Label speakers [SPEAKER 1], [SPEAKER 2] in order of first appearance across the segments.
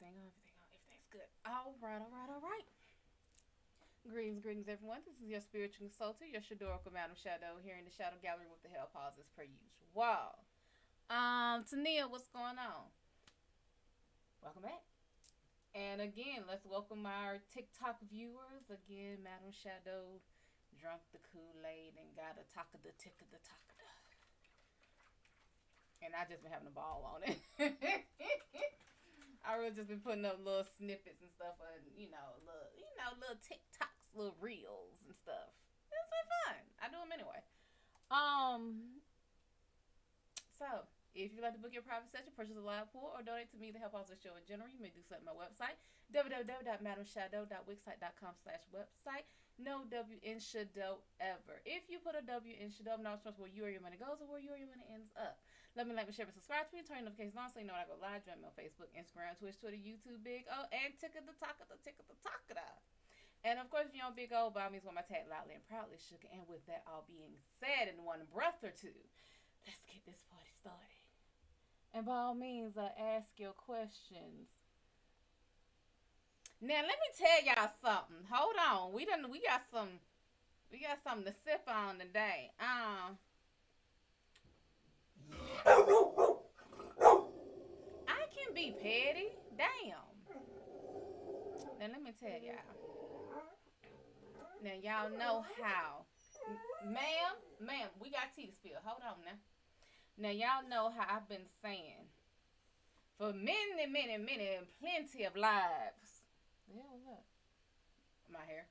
[SPEAKER 1] Everything's good. All right. Greetings, everyone. This is your spiritual consultant, your Shad'Oracle, MadamShadO, here in the Shadow Gallery with the Hellpaws as per usual. Wow. Tania, what's going on? Welcome back. And again, let's welcome our TikTok viewers. Again, MadamShadO drunk the Kool-Aid and got a talk of the tick of the talk of the. And I just been having a ball on it. I really just been putting up little snippets and stuff, and little TikToks, little reels and stuff. It's been fun. I do them anyway. So if you'd like to book your private session, purchase a live pool, or donate to me to help out the show in general, you may do so at my website, www.madamshado.wixsite.com/website. No W in Shad'O ever. If you put a W in Shad'O, I'm not sure where you or your money goes or where you or your money ends up. Let me like, share, and subscribe to me. Turn notifications on so you know when I go live. Join me on Facebook, Instagram, Twitch, Twitter, YouTube, Big O, and tick of the talk of the tick of the talk of the. And of course, if you're on Big O, by all means, want my tag loudly and proudly, sugar. And with that all being said, in one breath or two, let's get this party started. And by all means, ask your questions. Now let me tell y'all something. Hold on, we got something to sip on today. I can be petty. Damn. Now let me tell y'all. Now y'all know how. Ma'am, we got tea to spill. Hold on now. Now y'all know how I've been saying for many, plenty of lives. The hell was that? My hair.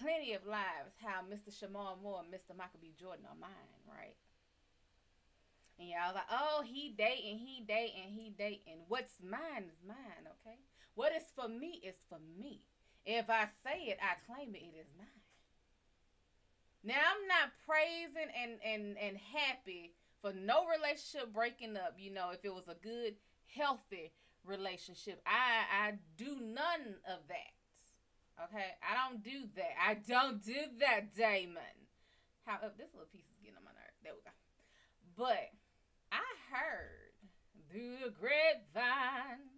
[SPEAKER 1] Plenty of lives how Mr. Shamar Moore and Mr. Michael B. Jordan are mine, right? And y'all like, oh, he dating. What's mine is mine, okay? What is for me is for me. If I say it, I claim it, it is mine. Now, I'm not praising and happy for no relationship breaking up, if it was a good, healthy relationship. I do none of that. Okay? I don't do that. I don't do that, Damon. However, this little piece is getting on my nerve. There we go. But I heard through the grapevine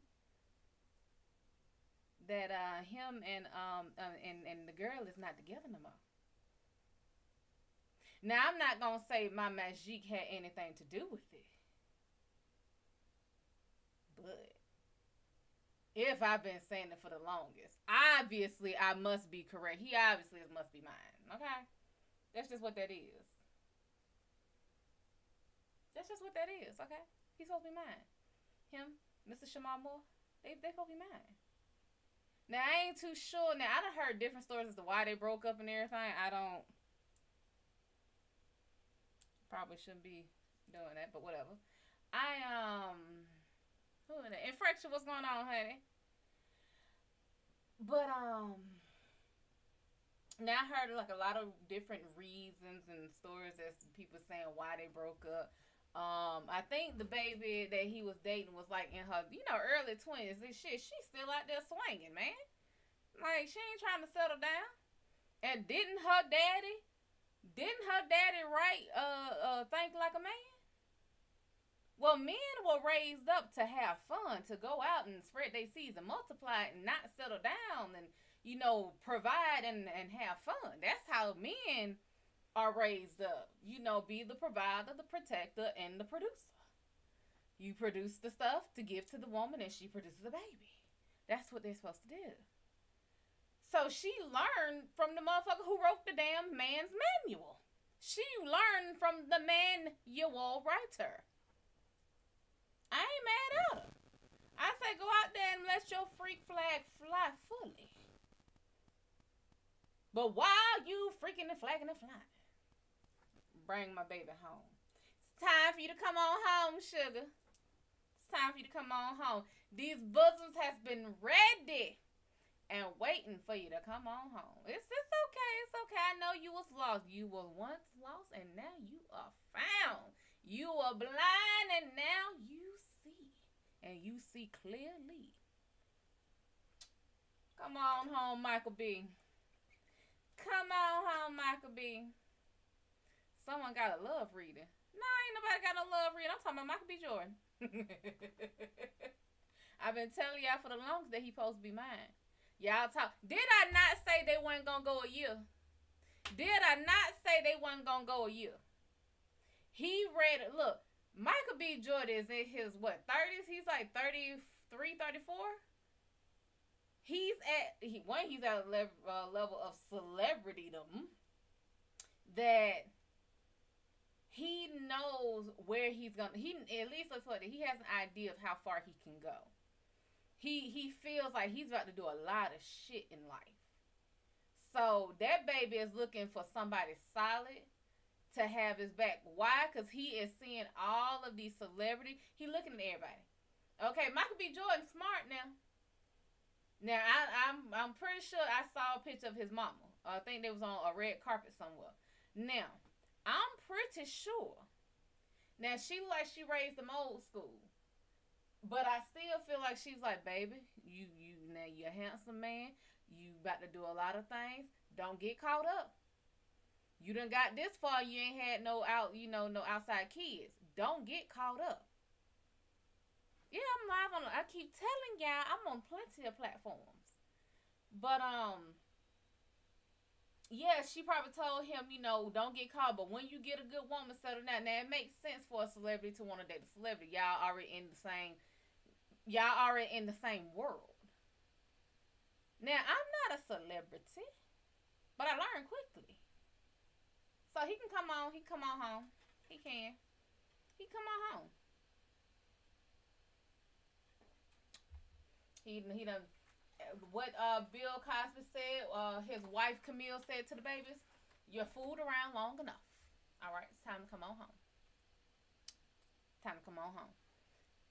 [SPEAKER 1] that him and the girl is not together no more. Now, I'm not going to say my magic had anything to do with it. But if I've been saying it for the longest, obviously I must be correct. He obviously must be mine. Okay? That's just what that is. That's just what that is. Okay? He's supposed to be mine. Him, Mr. Shamar Moore, they supposed to be mine. Now, I ain't too sure. Now, I done heard different stories as to why they broke up and everything. I don't. Probably shouldn't be doing that, but whatever. Who is that? Infraction, what's going on, honey? But, now I heard like a lot of different reasons and stories as people saying why they broke up. I think the baby that he was dating was like in her, early 20s. And shit, she's still out there swinging, man. Like, she ain't trying to settle down. And didn't her daddy think like a man? Well, men were raised up to have fun, to go out and spread their seeds and multiply and not settle down and, provide and have fun. That's how men are raised up. Be the provider, the protector, and the producer. You produce the stuff to give to the woman and she produces a baby. That's what they're supposed to do. So she learned from the motherfucker who wrote the damn man's manual. She learned from the manual writer. I ain't mad at her. I say go out there and let your freak flag fly fully. But while you freaking and flagging and flying, bring my baby home. It's time for you to come on home, sugar. It's time for you to come on home. These bosoms has been ready and waiting for you to come on home. It's okay. It's okay. I know you was lost. You were once lost and now you are found. You were blind and now you see. And you see clearly. Come on home, Michael B. Come on home, Michael B. Someone got a love reading. No, ain't nobody got no love reading. I'm talking about Michael B. Jordan. I've been telling y'all for the longest that he supposed to be mine. Y'all talk. Did I not say they wasn't gonna go a year? Did I not say they wasn't gonna go a year? He read it. Look, Michael B. Jordan is in his what 30s? He's like 33, 34. He's at he's at a level of celebritydom that he knows where he's gonna. He at least let's put it. He has an idea of how far he can go. He feels like he's about to do a lot of shit in life. So that baby is looking for somebody solid to have his back. Why? Because he is seeing all of these celebrities. He looking at everybody. Okay, Michael B. Jordan smart now. Now I'm pretty sure I saw a picture of his mama. I think they was on a red carpet somewhere. Now I'm pretty sure. Now she like she raised them old school, but I still feel like she's like, baby, you now you're a handsome man. You about to do a lot of things. Don't get caught up. You done got this far. You ain't had no outside kids. Don't get caught up. Yeah, I'm live on. I keep telling y'all I'm on plenty of platforms, but yeah, she probably told him, don't get caught. But when you get a good woman settled down, now it makes sense for a celebrity to want to date a celebrity. Y'all already in the same world. Now I'm not a celebrity, but I learned quickly. So he can come on. He come on home. He can. He come on home. He done what Bill Cosby said. His wife Camille said to the babies, "You're fooled around long enough. All right, it's time to come on home. Time to come on home."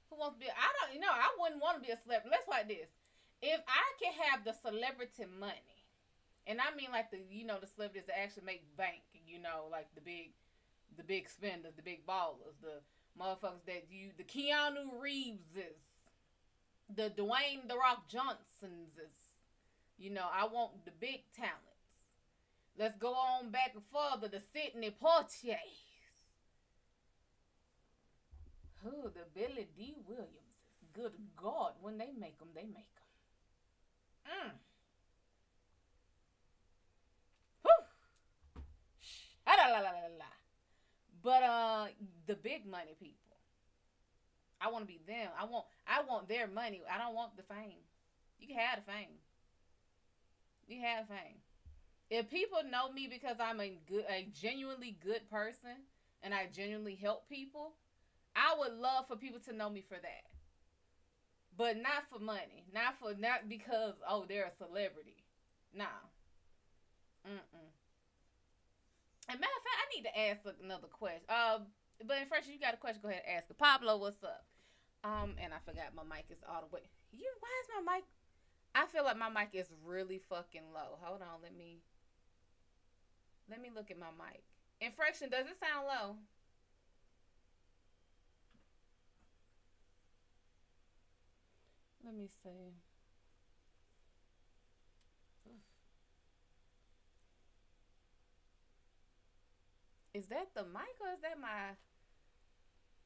[SPEAKER 1] Who wants to be? I don't. I wouldn't want to be a celebrity. Let's like this. If I could have the celebrity money, and I mean like the celebrities that actually make bank, like the big spenders, the big ballers, the motherfuckers the Keanu Reeveses, the Dwayne The Rock Johnsons. I want the big talents. Let's go on back and further. The Sidney Poitiers. Who the Billy D. Williamses. Good God, when they make them, they make them. Whew. But the big money people. I want to be them. I want their money. I don't want the fame. You can have the fame. You can have fame. If people know me because I'm a genuinely good person and I genuinely help people, I would love for people to know me for that. But not for money. Not because they're a celebrity. Nah. And matter of fact, I need to ask another question. But first, you got a question, go ahead and ask it. Pablo, what's up? And I forgot my mic is all the way. Why is my mic? I feel like my mic is really fucking low. Hold on, let me look at my mic. Infraction, does it sound low? Let me see. Is that the mic or is that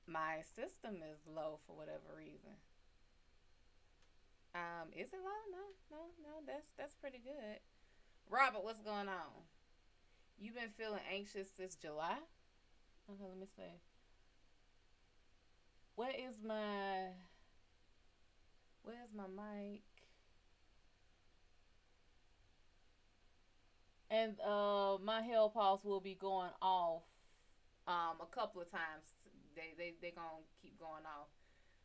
[SPEAKER 1] my system is low for whatever reason? Is it low? No. That's pretty good. Robert, what's going on? You've been feeling anxious since July? Okay, let me see. Where's my mic? And my Hellpaws will be going off a couple of times. They gonna keep going off.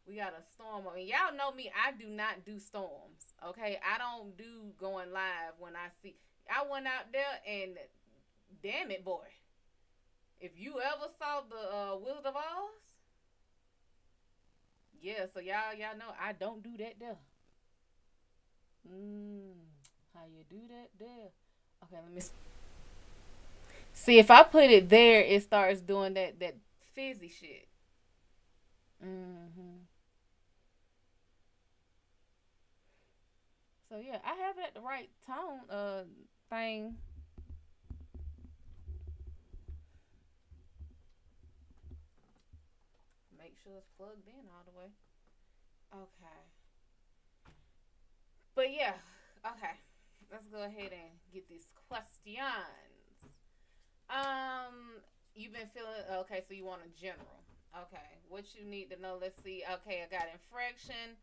[SPEAKER 1] We got a storm. I mean, y'all know me. I do not do storms. Okay, I don't do going live when I see. I went out there and damn it, boy. If you ever saw the Wizard of Oz, yeah. So y'all know I don't do that there. How you do that there? Okay, let me see. If I put it there, it starts doing that fizzy shit. So yeah, I have it at the right tone thing. Make sure it's plugged in all the way. Okay. But yeah, okay. Let's go ahead and get these questions. Um, you've been feeling okay, so you want a general. Okay, what you need to know? Let's see. Okay, I got infraction.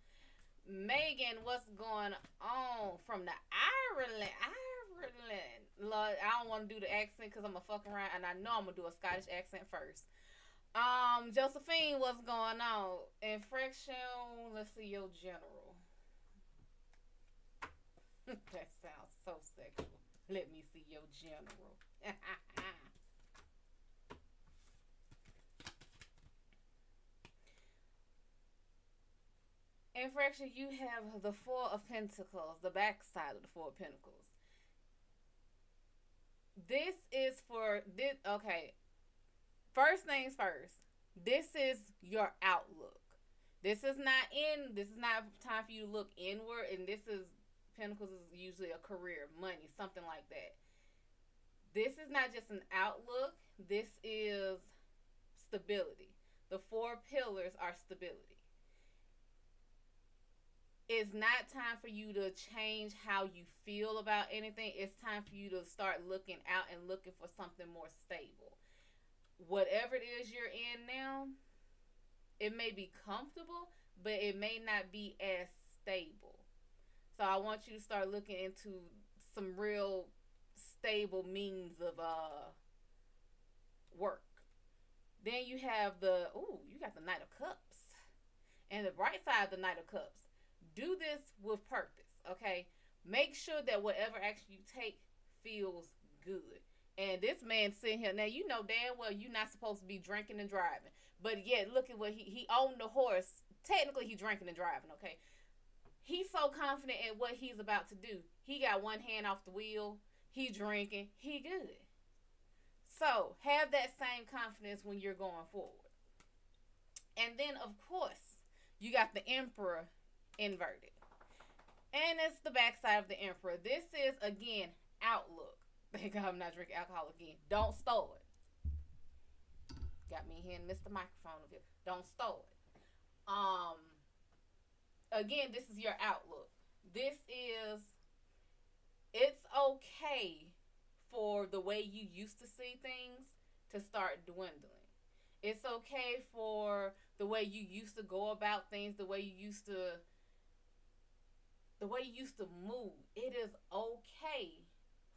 [SPEAKER 1] Megan, what's going on from the Ireland? Ireland. Lord, I don't want to do the accent because I'm a fucking around, and I know I'm gonna do a Scottish accent first. Josephine, what's going on? Infraction. Let's see your general. That sounds so sexual. Let me see your general. Infraction, you have the Four of Pentacles, the backside of the Four of Pentacles. This is for this. Okay, first things first. This is your outlook. This is not time for you to look inward, and this is Pentacles is usually a career, money, something like that. This is not just an outlook. This is stability. The four pillars are stability. It's not time for you to change how you feel about anything. It's time for you to start looking out and looking for something more stable. Whatever it is you're in now, it may be comfortable, but it may not be as stable. So I want you to start looking into some real stable means of work. Then you have you got the Knight of Cups. And the bright side of the Knight of Cups. Do this with purpose, okay? Make sure that whatever action you take feels good. And this man sitting here, now you know damn well you're not supposed to be drinking and driving. But yet, look at what he owned the horse. Technically, he drinking and driving, okay? He's so confident in what he's about to do. He got one hand off the wheel. He drinking. He good. So, have that same confidence when you're going forward. And then, of course, you got the Emperor inverted. And it's the backside of the Emperor. This is, again, outlook. Thank God I'm not drinking alcohol again. Don't store it. Got me here and missed the microphone of it. Don't store it. Again, this is your outlook. It's okay for the way you used to see things to start dwindling. It's okay for the way you used to go about things, the way you used to move. It is okay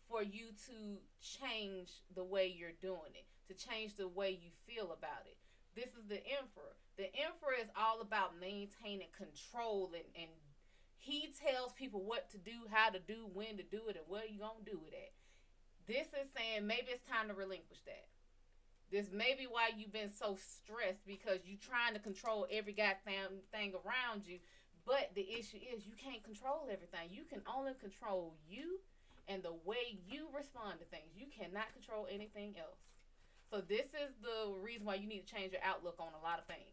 [SPEAKER 1] for you to change the way you're doing it, to change the way you feel about it. This is the Emperor. The Emperor is all about maintaining control, and he tells people what to do, how to do, when to do it, and where you're going to do it at. This is saying maybe it's time to relinquish that. This may be why you've been so stressed, because you're trying to control every goddamn thing around you. But the issue is you can't control everything. You can only control you and the way you respond to things. You cannot control anything else. So this is the reason why you need to change your outlook on a lot of things.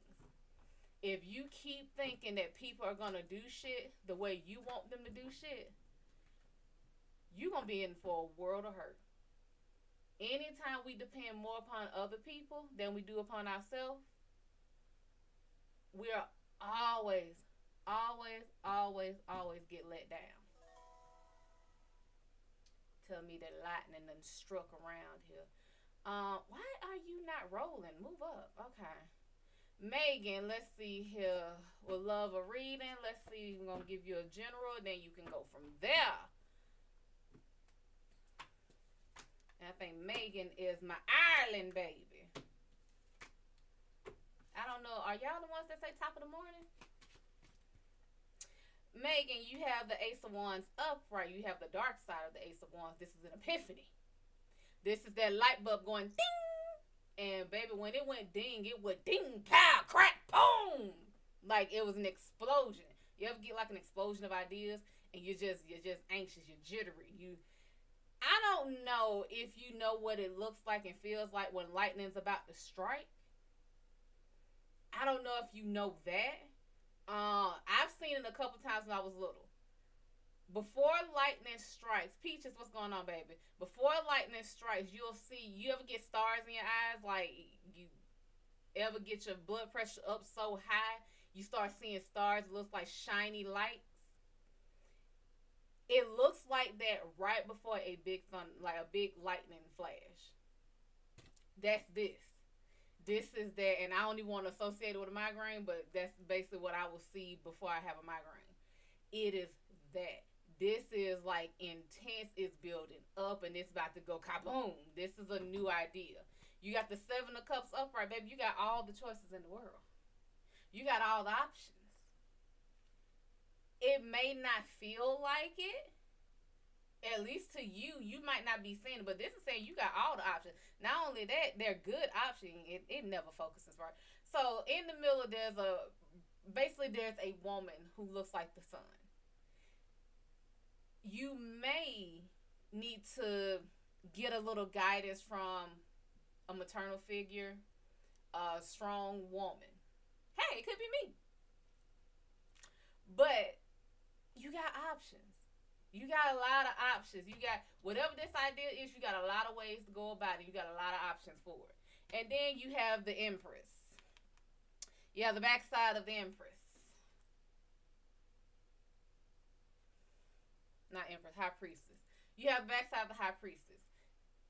[SPEAKER 1] If you keep thinking that people are going to do shit the way you want them to do shit, you're going to be in for a world of hurt. Anytime we depend more upon other people than we do upon ourselves, we are always get let down. Tell me that lightning done struck around here. Why are you not rolling? Move up. Okay. Megan, let's see here. We'll love a reading. Let's see. I'm going to give you a general, then you can go from there. And I think Megan is my Ireland baby. I don't know. Are y'all the ones that say top of the morning? Megan, you have the Ace of Wands upright. You have the dark side of the Ace of Wands. This is an epiphany. This is that light bulb going ding. And baby, when it went ding, it would ding, pow, crack, boom. Like it was an explosion. You ever get like an explosion of ideas and you're just anxious, you're jittery. I don't know if you know what it looks like and feels like when lightning's about to strike. I don't know if you know that. I've seen it a couple times when I was little. Before lightning strikes, Peaches, what's going on, baby? Before lightning strikes, you ever get stars in your eyes? Like, you ever get your blood pressure up so high, you start seeing stars, it looks like shiny lights? It looks like that right before a big like a big lightning flash. That's this. This is that, and I don't even want to associate it with a migraine, but that's basically what I will see before I have a migraine. It is that. This is like intense. It's building up, and it's about to go kaboom. This is a new idea. You got the Seven of Cups upright, baby. You got all the choices in the world. You got all the options. It may not feel like it, at least to you. You might not be seeing it, but this is saying you got all the options. Not only that, they're good options. It never focuses, right? So in the middle, there's a woman who looks like the sun. You may need to get a little guidance from a maternal figure, a strong woman. Hey, it could be me. But you got options. You got a lot of options. You got whatever this idea is, you got a lot of ways to go about it. You got a lot of options for it. And then you have the Empress. You have the backside of the Empress. Not Empress, High Priestess. You have the backside of the High Priestess.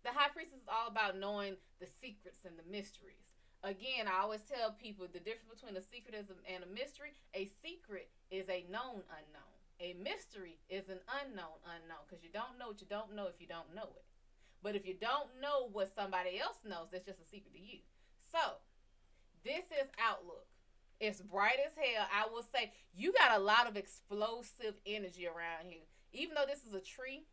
[SPEAKER 1] The High Priestess is all about knowing the secrets and the mysteries. Again, I always tell people the difference between a secret and a mystery. A secret is a known unknown. A mystery is an unknown unknown, because you don't know what you don't know if you don't know it. But if you don't know what somebody else knows, that's just a secret to you. So, this is Outlook. It's bright as hell. I will say, you got a lot of explosive energy around here. Even though this is a tree,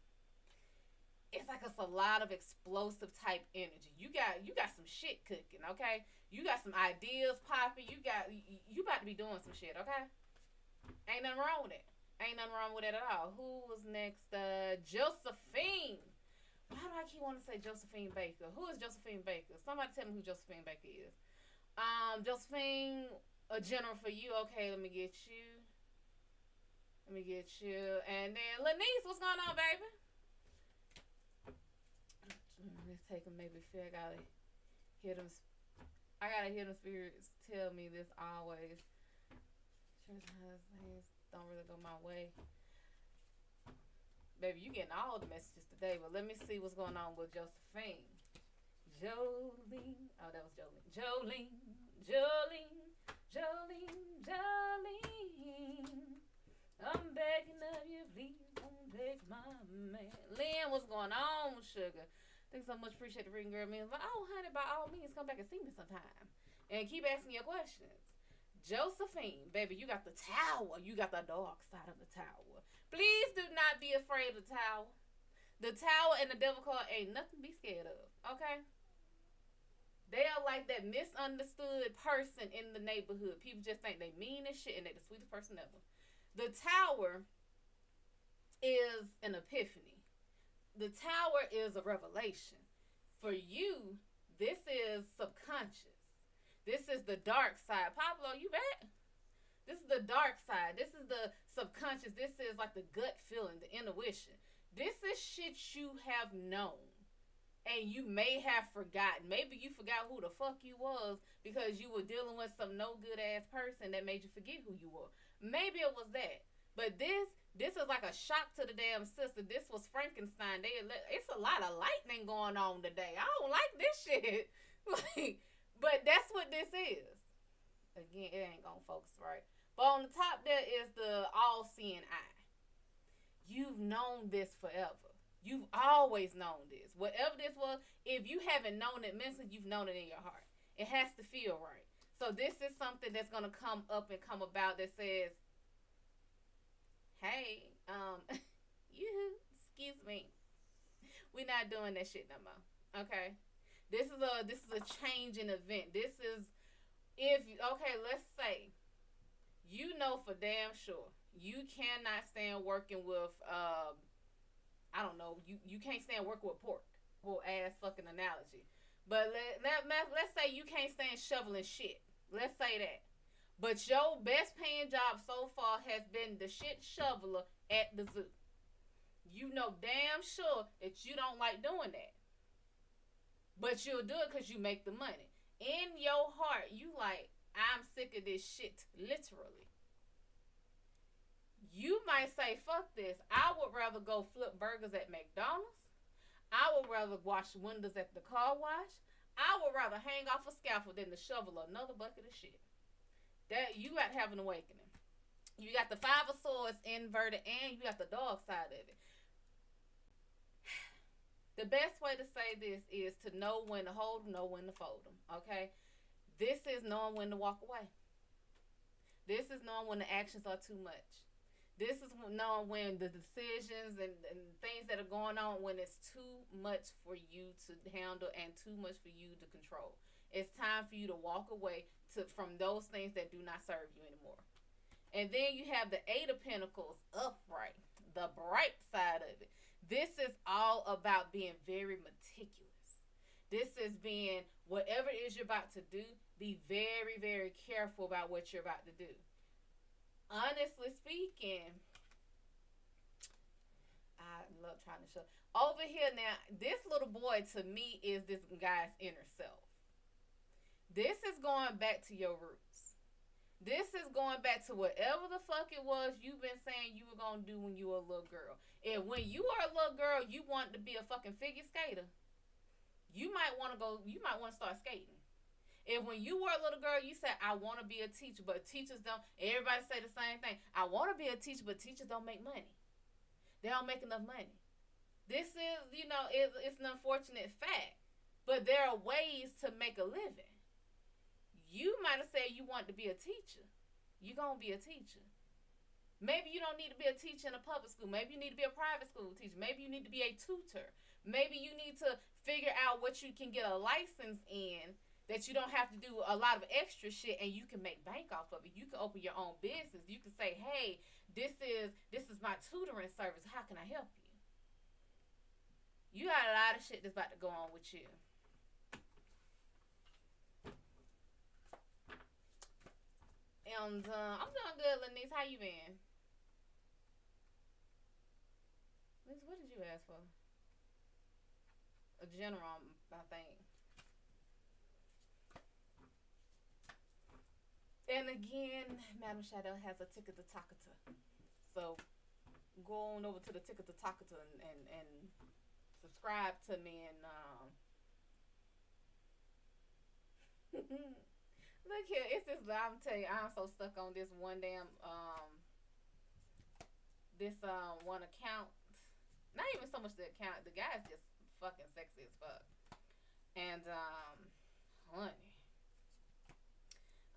[SPEAKER 1] it's like it's a lot of explosive type energy. You got some shit cooking, okay? You got some ideas popping. You about to be doing some shit, okay? Ain't nothing wrong with it. Ain't nothing wrong with it at all. Who was next? Josephine. Why do I keep wanting to say Josephine Baker? Who is Josephine Baker? Somebody tell me who Josephine Baker is. Josephine, a general for you. Okay, let me get you. And then Lanice, what's going on, baby? Let's take them. Maybe I gotta hear them. I gotta hear them spirits tell me this always. Church things don't really go my way. Baby, you getting all the messages today, but let me see what's going on with Josephine. Jolene. Oh, that was Jolene. Jolene. I'm begging of you, please don't take my man. Lynn, what's going on, sugar? Thanks so much. Appreciate the reading, girl. Means like, oh, honey, by all means, come back and see me sometime. And keep asking your questions. Josephine, baby, you got the tower. You got the dark side of the tower. Please do not be afraid of the tower. The tower and the devil card ain't nothing to be scared of, okay? They are like that misunderstood person in the neighborhood. People just think they mean as shit and they the sweetest person ever. The tower is an epiphany. The tower is a revelation. For you, this is subconscious. This is the dark side. Pablo, you back? This is the dark side. This is the subconscious. This is like the gut feeling, the intuition. This is shit you have known. And you may have forgotten. Maybe you forgot who the fuck you was because you were dealing with some no good ass person that made you forget who you were. Maybe it was that. But this is like a shock to the damn system. This was Frankenstein. It's a lot of lightning going on today. I don't like this shit. But that's what this is. Again, it ain't gonna focus right. But on the top there is the all-seeing eye. You've known this forever. You've always known this. Whatever this was, if you haven't known it mentally, you've known it in your heart. It has to feel right. So this is something that's going to come up and come about that says, hey, excuse me. We're not doing that shit no more. Okay? This is a change in event. This is, let's say, you know for damn sure, you cannot stand working with, I don't know, you can't stand working with pork. Well, ass fucking analogy. But let's say you can't stand shoveling shit. Let's say that. But your best paying job so far has been the shit shoveler at the zoo. You know damn sure that you don't like doing that. But you'll do it because you make the money. In your heart, you like, I'm sick of this shit, literally. You might say, fuck this. I would rather go flip burgers at McDonald's. I would rather wash windows at the car wash. I would rather hang off a scaffold than to shovel another bucket of shit. That you got to have an awakening. You got the Five of Swords inverted, and you got the dog side of it. The best way to say this is to know when to hold them, know when to fold them. Okay? This is knowing when to walk away. This is knowing when the actions are too much. This is knowing when the decisions and things that are going on, when it's too much for you to handle and too much for you to control. It's time for you to walk away from those things that do not serve you anymore. And then you have the Eight of Pentacles upright, the bright side of it. This is all about being very meticulous. This is being, whatever it is you're about to do, be very, very careful about what you're about to do. Honestly speaking, I love trying to show. Over here now, this little boy to me is this guy's inner self. This is going back to your roots. This is going back to whatever the fuck it was you've been saying you were going to do when you were a little girl. And when you were a little girl, you wanted to be a fucking figure skater. You might want to start skating. And when you were a little girl, you said, I want to be a teacher, but teachers don't. Everybody say the same thing. I want to be a teacher, but teachers don't make money. They don't make enough money. This is, it's an unfortunate fact. But there are ways to make a living. You might have said you want to be a teacher. You're going to be a teacher. Maybe you don't need to be a teacher in a public school. Maybe you need to be a private school teacher. Maybe you need to be a tutor. Maybe you need to figure out what you can get a license in, that you don't have to do a lot of extra shit and you can make bank off of it. You can open your own business. You can say, hey, this is my tutoring service. How can I help you? You got a lot of shit that's about to go on with you. And I'm doing good, Lanice. How you been? Lanice, what did you ask for? A general, I think. And again, MadamShadO has a ticket to Takata. So go on over to the ticket to Takata and subscribe to me and look here, it's this. I'm telling you, I'm so stuck on this one damn one account. Not even so much the account. The guy's just fucking sexy as fuck. And honey,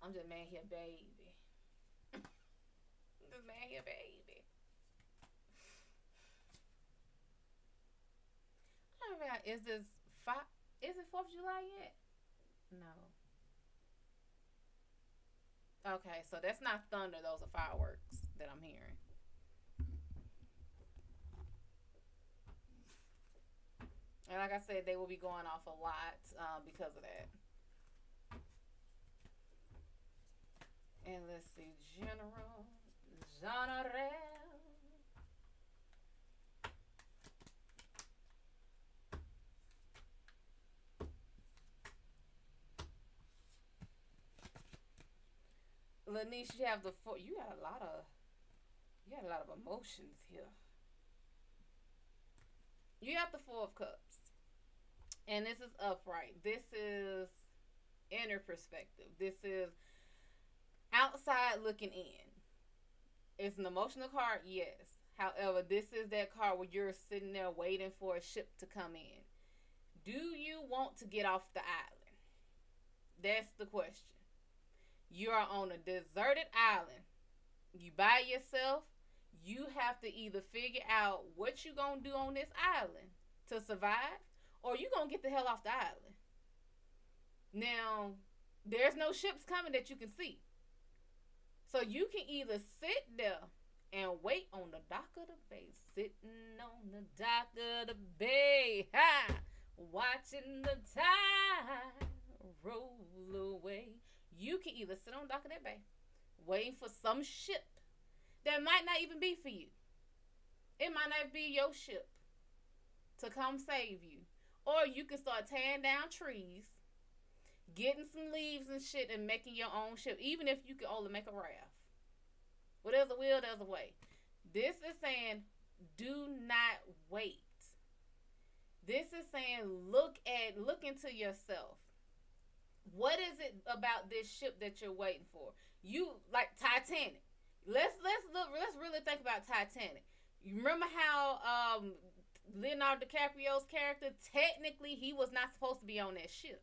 [SPEAKER 1] I'm just mad here, baby. I'm just mad here, baby. All right, is it 4th of July yet? No. Okay, so that's not thunder. Those are fireworks that I'm hearing. And like I said, they will be going off a lot because of that. And let's see, General Shad'Oracle. Lanice, you have you got a lot of emotions here. You have the 4 of Cups. And this is upright. This is inner perspective. This is outside looking in. It's an emotional card, yes. However, this is that card where you're sitting there waiting for a ship to come in. Do you want to get off the island? That's the question. You are on a deserted island. You by yourself. You have to either figure out what you gonna do on this island to survive, or you gonna get the hell off the island. Now, there's no ships coming that you can see. So you can either sit there and wait on the dock of the bay. Sitting on the dock of the bay. Ha! Watching the tide roll away. You can either sit on the dock of that bay, waiting for some ship that might not even be for you. It might not be your ship to come save you. Or you can start tearing down trees, getting some leaves and shit, and making your own ship, even if you can only make a raft. Well, there's a will, there's a way. This is saying, do not wait. This is saying, look into yourself. What is it about this ship that you're waiting for? You like Titanic. Let's really think about Titanic. You remember how Leonardo DiCaprio's character, technically he was not supposed to be on that ship.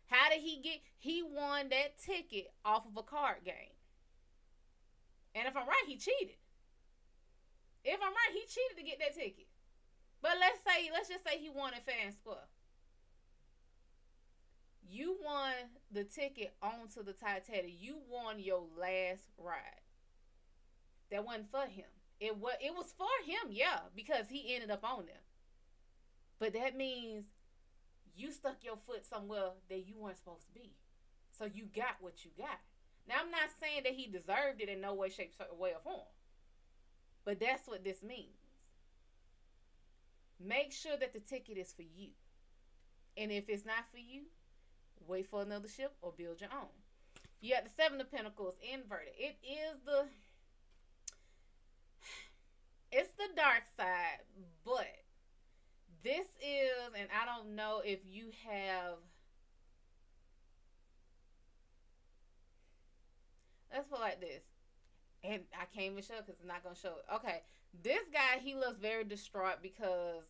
[SPEAKER 1] How did he won that ticket off of a card game. And if I'm right, he cheated. If I'm right, he cheated to get that ticket. But let's just say he won it fair and square. You won the ticket onto the Titanic. You won your last ride. That wasn't for him. It was for him, yeah, because he ended up on there. But that means you stuck your foot somewhere that you weren't supposed to be. So you got what you got. Now, I'm not saying that he deserved it in no way, shape, way, or form. But that's what this means. Make sure that the ticket is for you. And if it's not for you, wait for another ship or build your own. You got the Seven of Pentacles inverted. It's the dark side, but this is, and I don't know if you have, let's put it like this. And I can't even show it because it's not going to show it. Okay. This guy, he looks very distraught because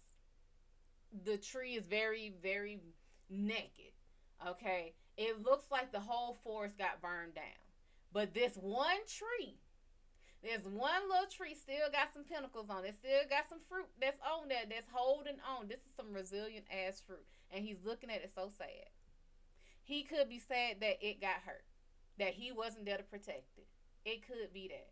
[SPEAKER 1] the tree is very, very naked. Okay. It looks like the whole forest got burned down. But this one tree, there's one little tree still got some pentacles on it. Still got some fruit that's on there that's holding on. This is some resilient ass fruit. And he's looking at it so sad. He could be sad that it got hurt. That he wasn't there to protect it. It could be that.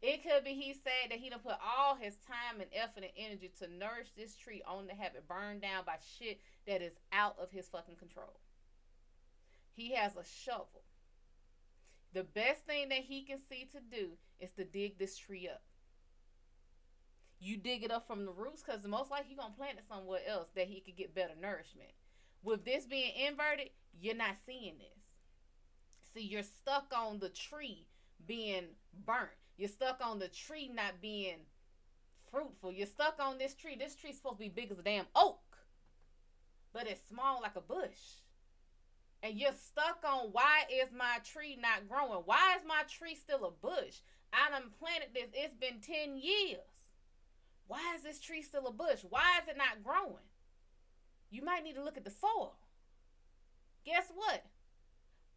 [SPEAKER 1] It could be he's sad that he done put all his time and effort and energy to nourish this tree only to have it burned down by shit that is out of his fucking control. He has a shovel. The best thing that he can see to do is to dig this tree up. You dig it up from the roots because most likely you're going to plant it somewhere else that he could get better nourishment. With this being inverted, you're not seeing this. See, you're stuck on the tree being burnt. You're stuck on the tree not being fruitful. You're stuck on this tree. This tree's supposed to be big as a damn oak. But it's small like a bush. And you're stuck on, why is my tree not growing? Why is my tree still a bush? I done planted this. It's been 10 years. Why is this tree still a bush? Why is it not growing? You might need to look at the soil. Guess what?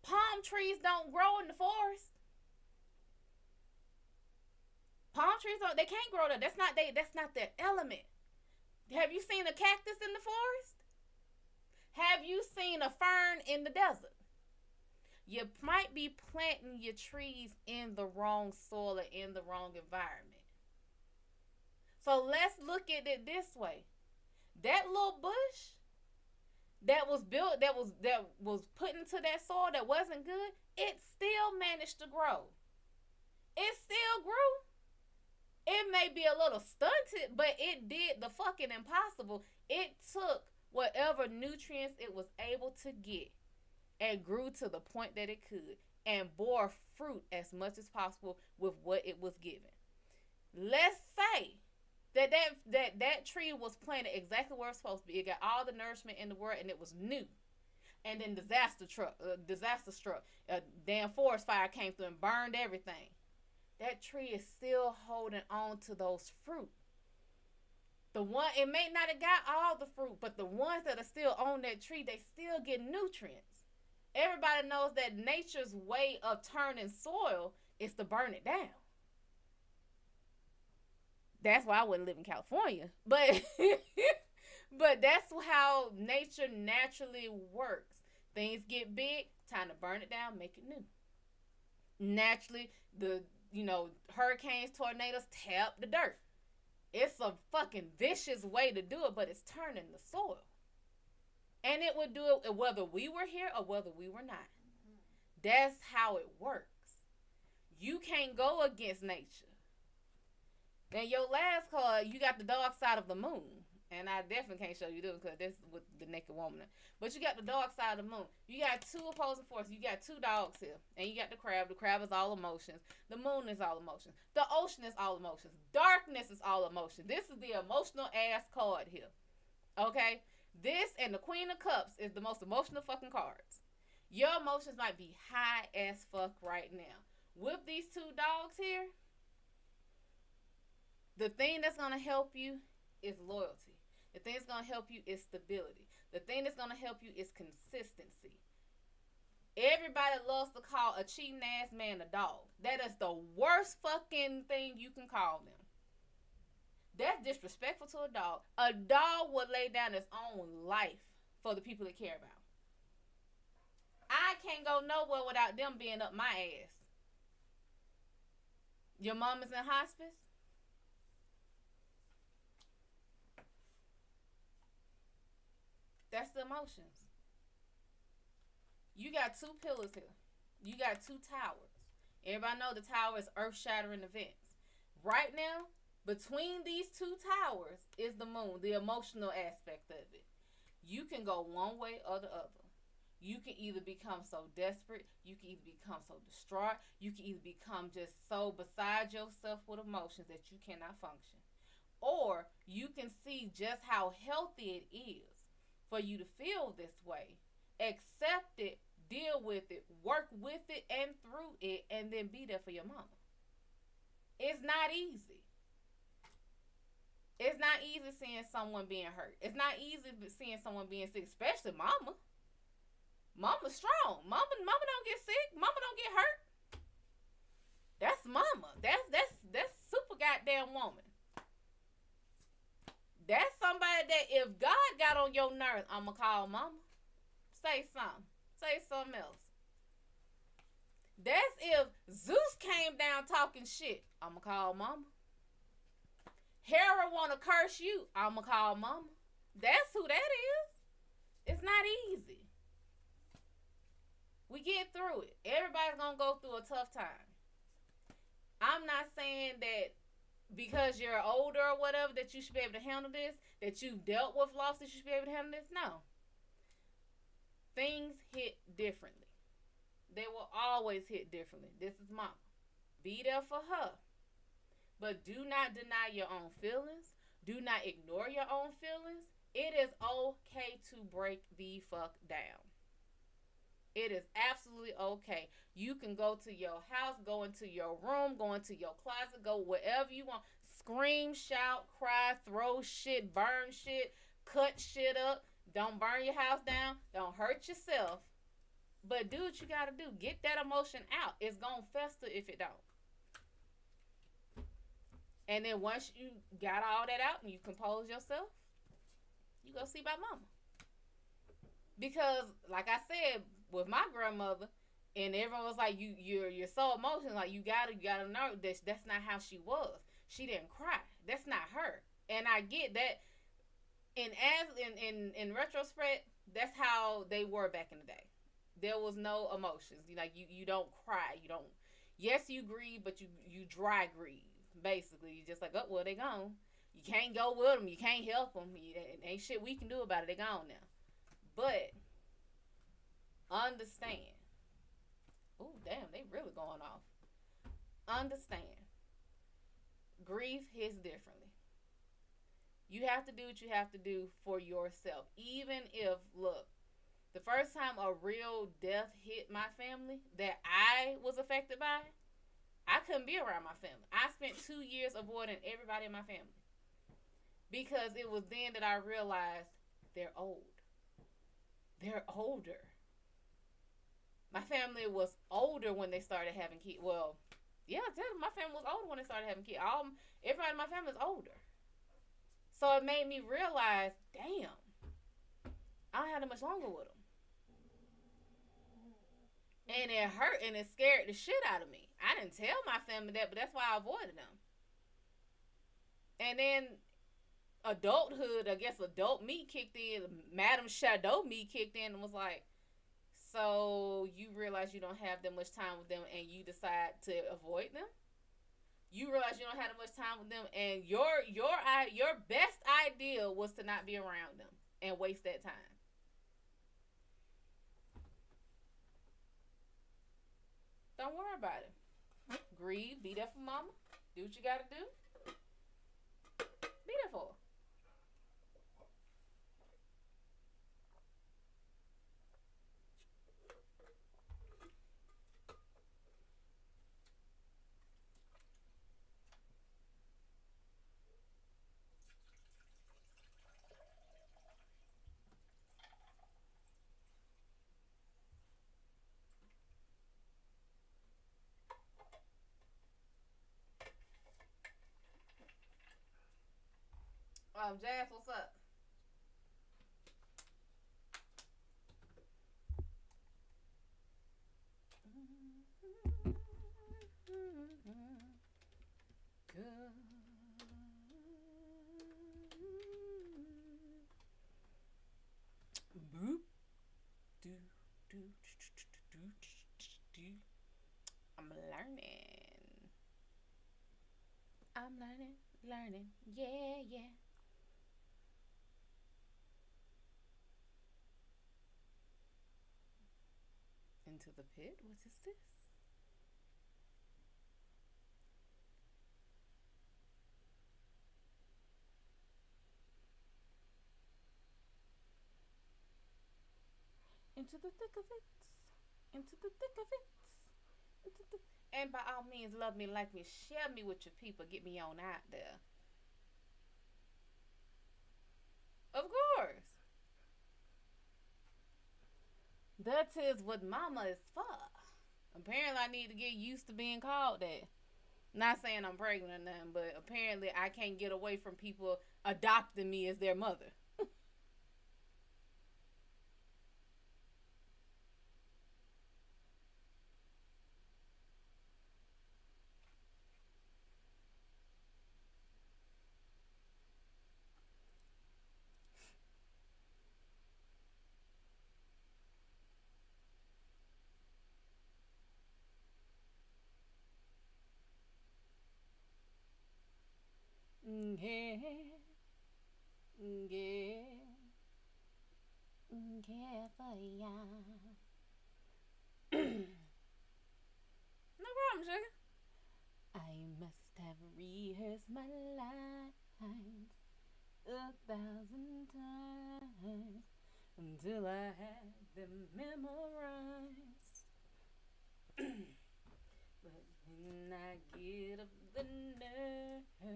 [SPEAKER 1] Palm trees don't grow in the forest. Palm trees they can't grow there. That's not their element. Have you seen a cactus in the forest? Have you seen a fern in the desert? You might be planting your trees in the wrong soil or in the wrong environment. So let's look at it this way. That little bush that was built, that was put into that soil that wasn't good, it still managed to grow. It still grew. It may be a little stunted, but it did the fucking impossible. It took whatever nutrients it was able to get and grew to the point that it could and bore fruit as much as possible with what it was given. Let's say that tree was planted exactly where it's supposed to be. It got all the nourishment in the world and it was new. And then disaster struck. A damn forest fire came through and burned everything. That tree is still holding on to those fruit. It may not have got all the fruit, but the ones that are still on that tree, they still get nutrients. Everybody knows that nature's way of turning soil is to burn it down. That's why I wouldn't live in California. But but that's how nature naturally works. Things get big, time to burn it down, make it new. Naturally, hurricanes, tornadoes tap the dirt. It's a fucking vicious way to do it, but it's turning the soil. And it would do it whether we were here or whether we were not. That's how it works. You can't go against nature. Then your last card, you got the dark side of the moon. And I definitely can't show you them because that's with the naked woman. But you got the dark side of the moon. You got two opposing forces. You got two dogs here. And you got the crab. The crab is all emotions. The moon is all emotions. The ocean is all emotions. Darkness is all emotion. This is the emotional ass card here. Okay? This and the Queen of Cups is the most emotional fucking cards. Your emotions might be high as fuck right now. With these two dogs here, the thing that's going to help you is loyalty. The thing that's going to help you is stability. The thing that's going to help you is consistency. Everybody loves to call a cheating ass man a dog. That is the worst fucking thing you can call them. That's disrespectful to a dog. A dog would lay down its own life for the people they care about. I can't go nowhere without them being up my ass. Your mom is in hospice? That's the emotions. You got two pillars here. You got two towers. Everybody know the tower is earth-shattering events. Right now, between these two towers is the moon, the emotional aspect of it. You can go one way or the other. You can either become so desperate, you can either become so distraught, you can either become just so beside yourself with emotions that you cannot function. Or you can see just how healthy it is for you to feel this way, accept it, deal with it, work with it and through it, and then be there for your mama. It's not easy. It's not easy seeing someone being hurt. It's not easy seeing someone being sick, especially mama. Mama's strong. Mama don't get sick. Mama don't get hurt. That's mama. That's super goddamn woman. That's somebody that if God got on your nerves, I'ma call mama. Say something. Say something else. That's if Zeus came down talking shit, I'ma call mama. Hera wanna curse you, I'ma call mama. That's who that is. It's not easy. We get through it. Everybody's gonna go through a tough time. I'm not saying that because you're older or whatever that you should be able to handle this, that you've dealt with loss that you should be able to handle this. No. Things hit differently. They will always hit differently. This is mama. Be there for her. But do not deny your own feelings. Do not ignore your own feelings. It is okay to break the fuck down. It is absolutely okay. You can go to your house, go into your room, go into your closet, go wherever you want. Scream, shout, cry, throw shit, burn shit, cut shit up. Don't burn your house down. Don't hurt yourself. But do what you gotta do. Get that emotion out. It's gonna fester if it don't. And then once you got all that out and you compose yourself, you go see about mama. Because, like I said, with my grandmother, and everyone was like, you're so emotional, like you gotta know that's not how she was. She didn't cry. That's not her. And I get that. And as in retrospect, that's how they were back in the day. There was no emotions. You don't cry. You don't. Yes, you grieve, but you dry grieve. Basically, you're just like, oh well, they gone. You can't go with them. You can't help them. Ain't shit we can do about it. They gone now. But understand. Oh damn, they really going off. Understand. Grief hits differently. You have to do what you have to do for yourself. Even if, look, the first time a real death hit my family that I was affected by, I couldn't be around my family. I spent 2 years avoiding everybody in my family. Because it was then that I realized they're old. They're older. My family was older when they started having kids. Well, yeah, my family was older when they started having kids. Everybody in my family is older. So it made me realize, damn, I don't have that much longer with them. And it hurt and it scared the shit out of me. I didn't tell my family that, but that's why I avoided them. And then adulthood, I guess adult me kicked in. MadamShadO me kicked in and was like, so you realize you don't have that much time with them and you decide to avoid them? You realize you don't have much time with them, and your best idea was to not be around them and waste that time. Don't worry about it. Grieve, be there for mama. Do what you gotta do. Be there for her. Jazz, what's up? Boop. I'm learning. Yeah. Into the pit? What is this? Into the thick of it. Into the thick of it. And by all means, love me, like me, share me with your people. Get me on out there. Of course. That is what mama is for. Apparently, I need to get used to being called that. Not saying I'm pregnant or nothing, but apparently I can't get away from people adopting me as their mother. Yeah, for ya. No problem, sugar. I must have rehearsed my lines 1,000 times until I had them memorized. But when I get up the nerve to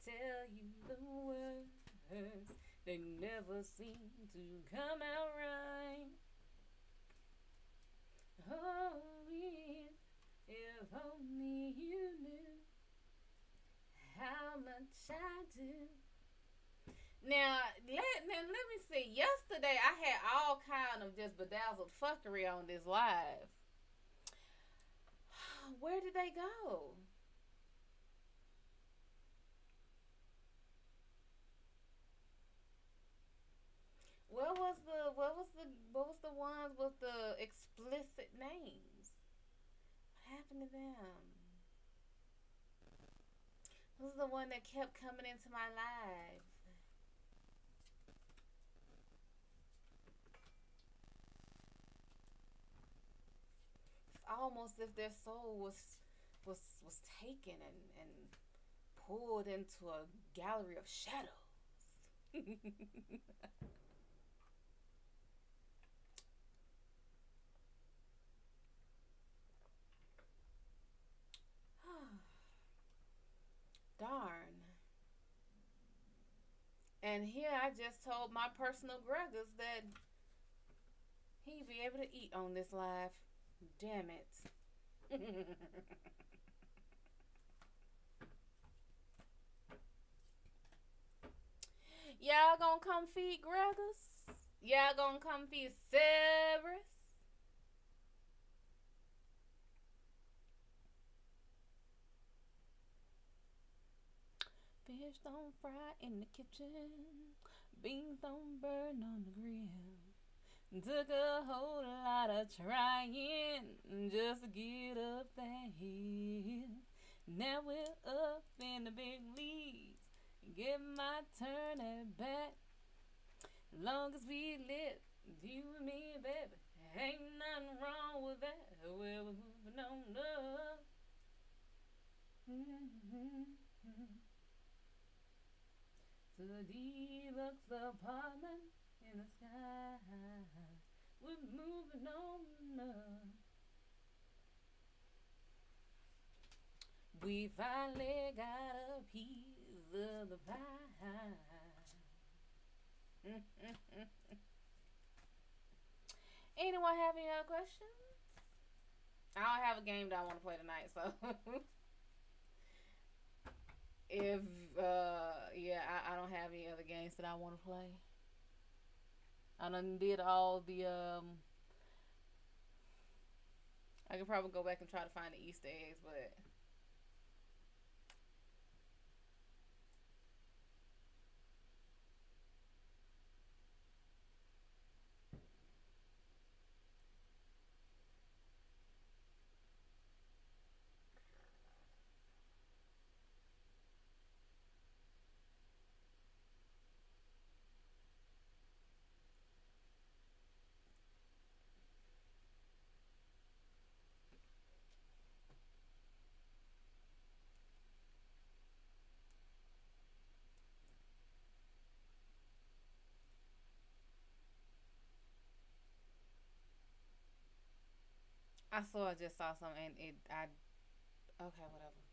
[SPEAKER 1] tell you the words, they never seem to come out right. Oh, if only you knew how much I do. Now let me see. Yesterday I had all kind of just bedazzled fuckery on this live. Where did they go? What was the ones with the explicit names? What happened to them? This is the one that kept coming into my life. It's almost as if their soul was taken and pulled into a gallery of shadows. Darn. And here I just told my personal Greggers that he'd be able to eat on this live. Damn it. Y'all gonna come feed Greggers? Y'all gonna come feed Cerberus? Fish don't fry in the kitchen, beans don't burn on the grill. Took a whole lot of trying just to get up that hill. Now we're up in the big leagues. Get my turn at bat. Long as we live, you and me, baby, ain't nothing wrong with that. We're moving on up. To the deluxe apartment in the sky. We're moving on up. We finally got a piece of the pie. Anyone have any other questions? I don't have a game that I want to play tonight, so if yeah, I don't have any other games that I want to play. I done did all the I could probably go back and try to find the Easter eggs, but I just saw something and okay, whatever.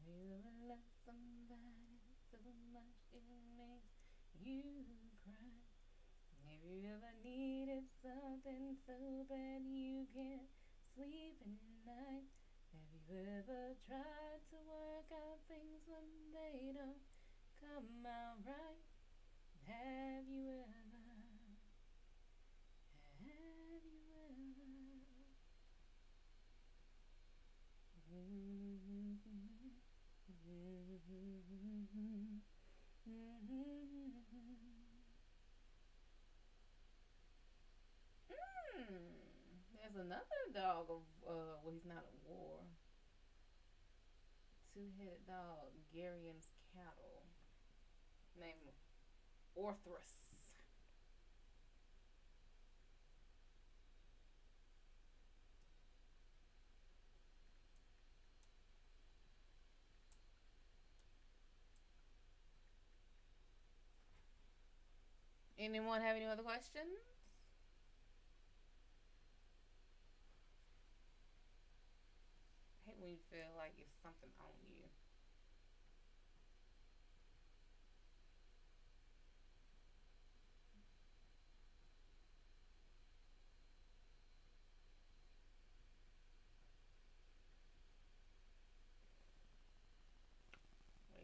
[SPEAKER 1] Have you ever loved somebody so much it makes you cry? Have you ever needed something so bad you can't sleep at night? Have you ever tried to work out things when they don't come out right? Have you ever? Have you ever? There's another dog of well, he's not a war. Two-headed dog, Garyon's cattle, named Orthrus. Anyone have any other questions? I hate when you feel like it's something on you.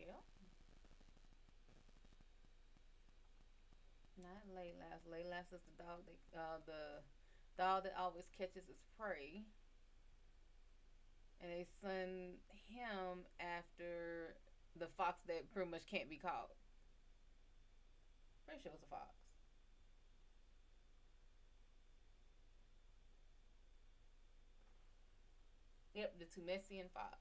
[SPEAKER 1] Well, not Laylas. Laylas is the dog that always catches its prey, and they send him after the fox that pretty much can't be caught. Pretty sure it was a fox. Yep, the Tumesian fox.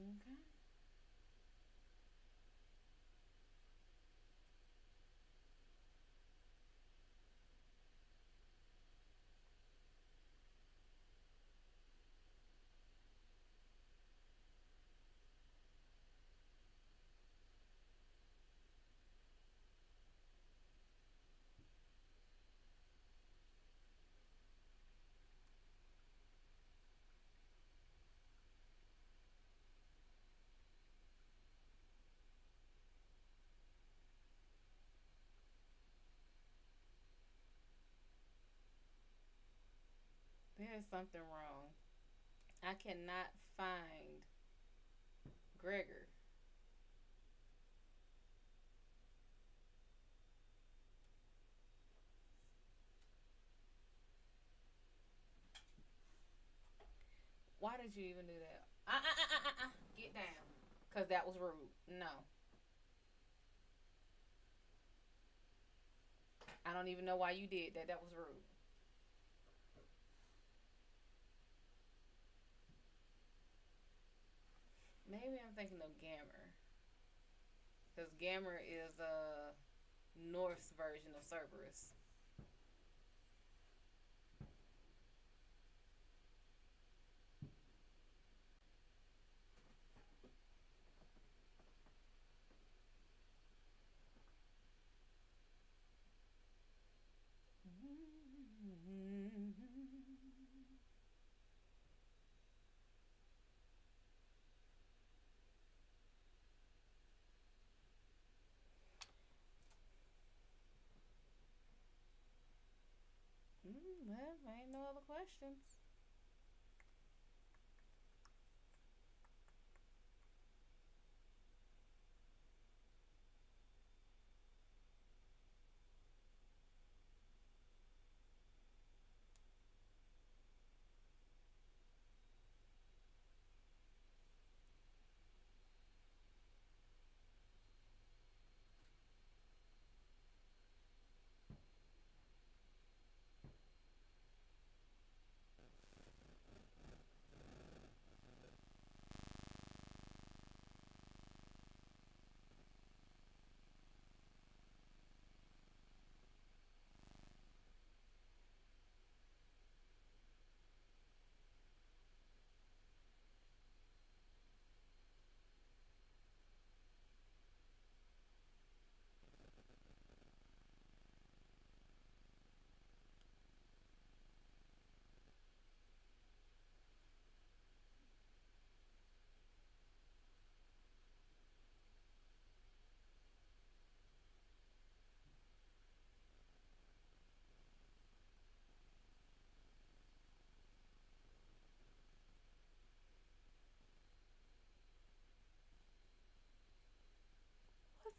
[SPEAKER 1] Okay. doing something wrong. I cannot find Gregor. Why did you even do that? Get down. Because that was rude. No. I don't even know why you did that. That was rude. Maybe I'm thinking of Gammer. Because Gammer is a Norse version of Cerberus. Well, ain't no other questions.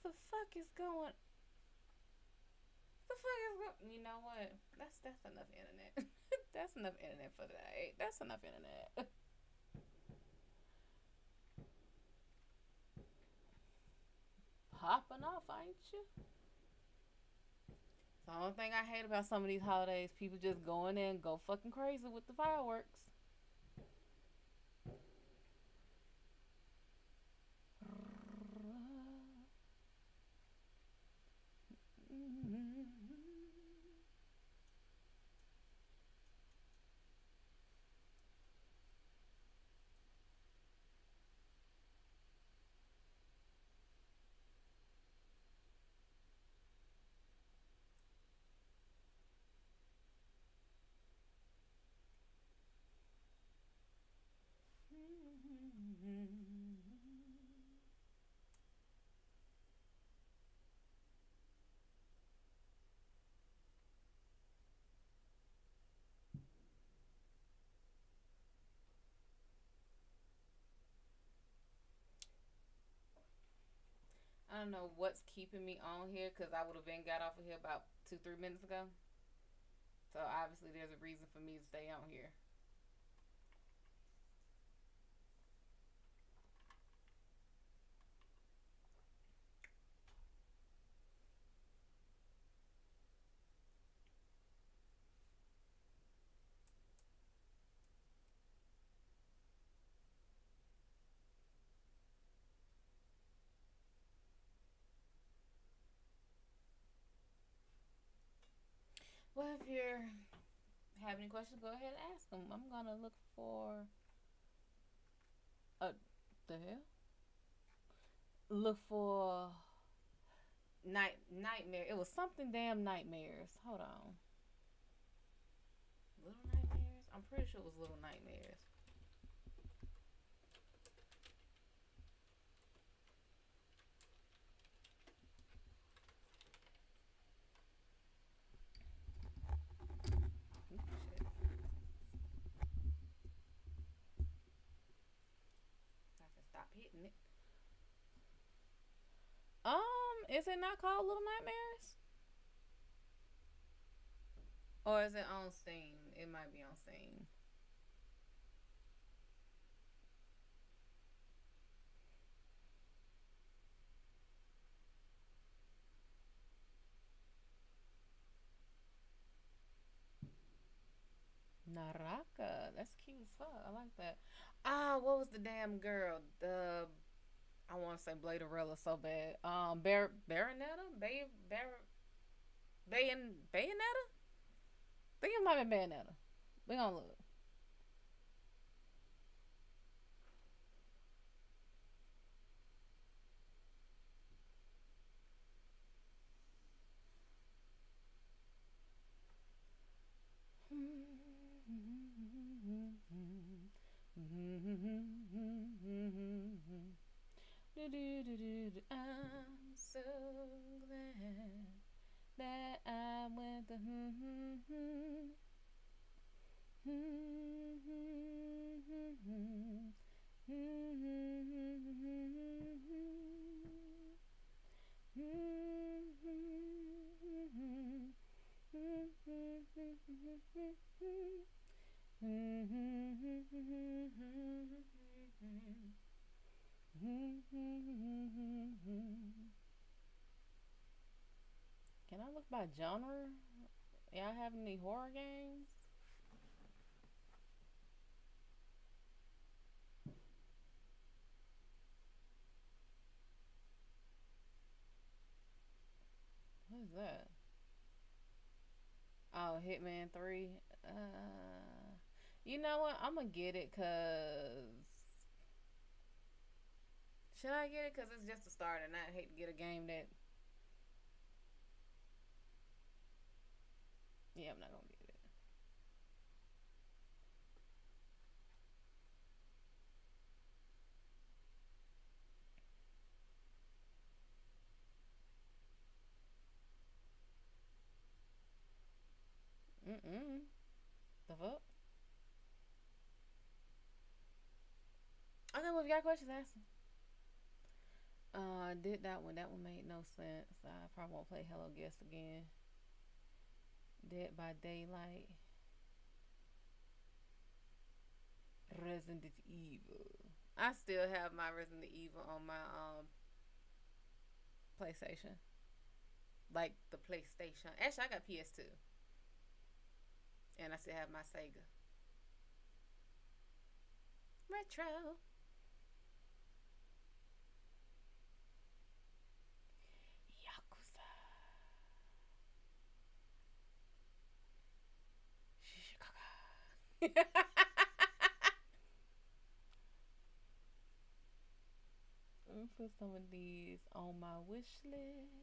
[SPEAKER 1] What the fuck is going? The fuck is going? You know what? That's enough internet. That's enough internet for today. That's enough internet. Popping off, ain't you? The only thing I hate about some of these holidays, people just going in and go fucking crazy with the fireworks. I don't know what's keeping me on here because I would have been got off of here about 2-3 minutes ago. So obviously there's a reason for me to stay on here. Well, if you have any questions, go ahead and ask them. I'm gonna look for the hell? Look for nightmare. It was something damn nightmares. Hold on. Little nightmares? I'm pretty sure it was little nightmares. Is it not called Little Nightmares? Or is it on Steam? It might be on Steam. Naraka. That's cute as fuck. I like that. Ah, what was the damn girl? I want to say Bladerella so bad. Baronetta? Bayonetta? I think it might be Bayonetta. We gonna look. I'm so glad that I went to Can I look by genre? Y'all have any horror games? What is that? Oh, Hitman 3. You know what? I'm gonna get it cause should I get it? Cause it's just a start, and I hate to get a game that. Yeah, I'm not gonna get it. The fuck? Okay, well, if you got questions, ask them. I did that one. That one made no sense. I probably won't play Hello Guest again. Dead by Daylight. Resident Evil. I still have my Resident Evil on my PlayStation. Like the PlayStation. Actually, I got PS2. And I still have my Sega. Retro. Yakuza. Shishikaka. Let me put some of these on my wish list.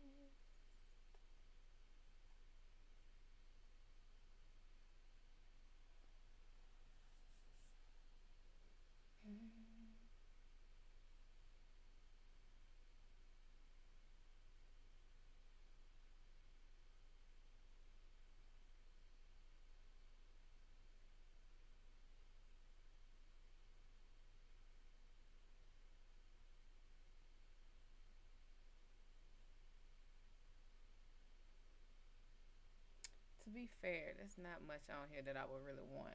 [SPEAKER 1] To be fair, there's not much on here that I would really want.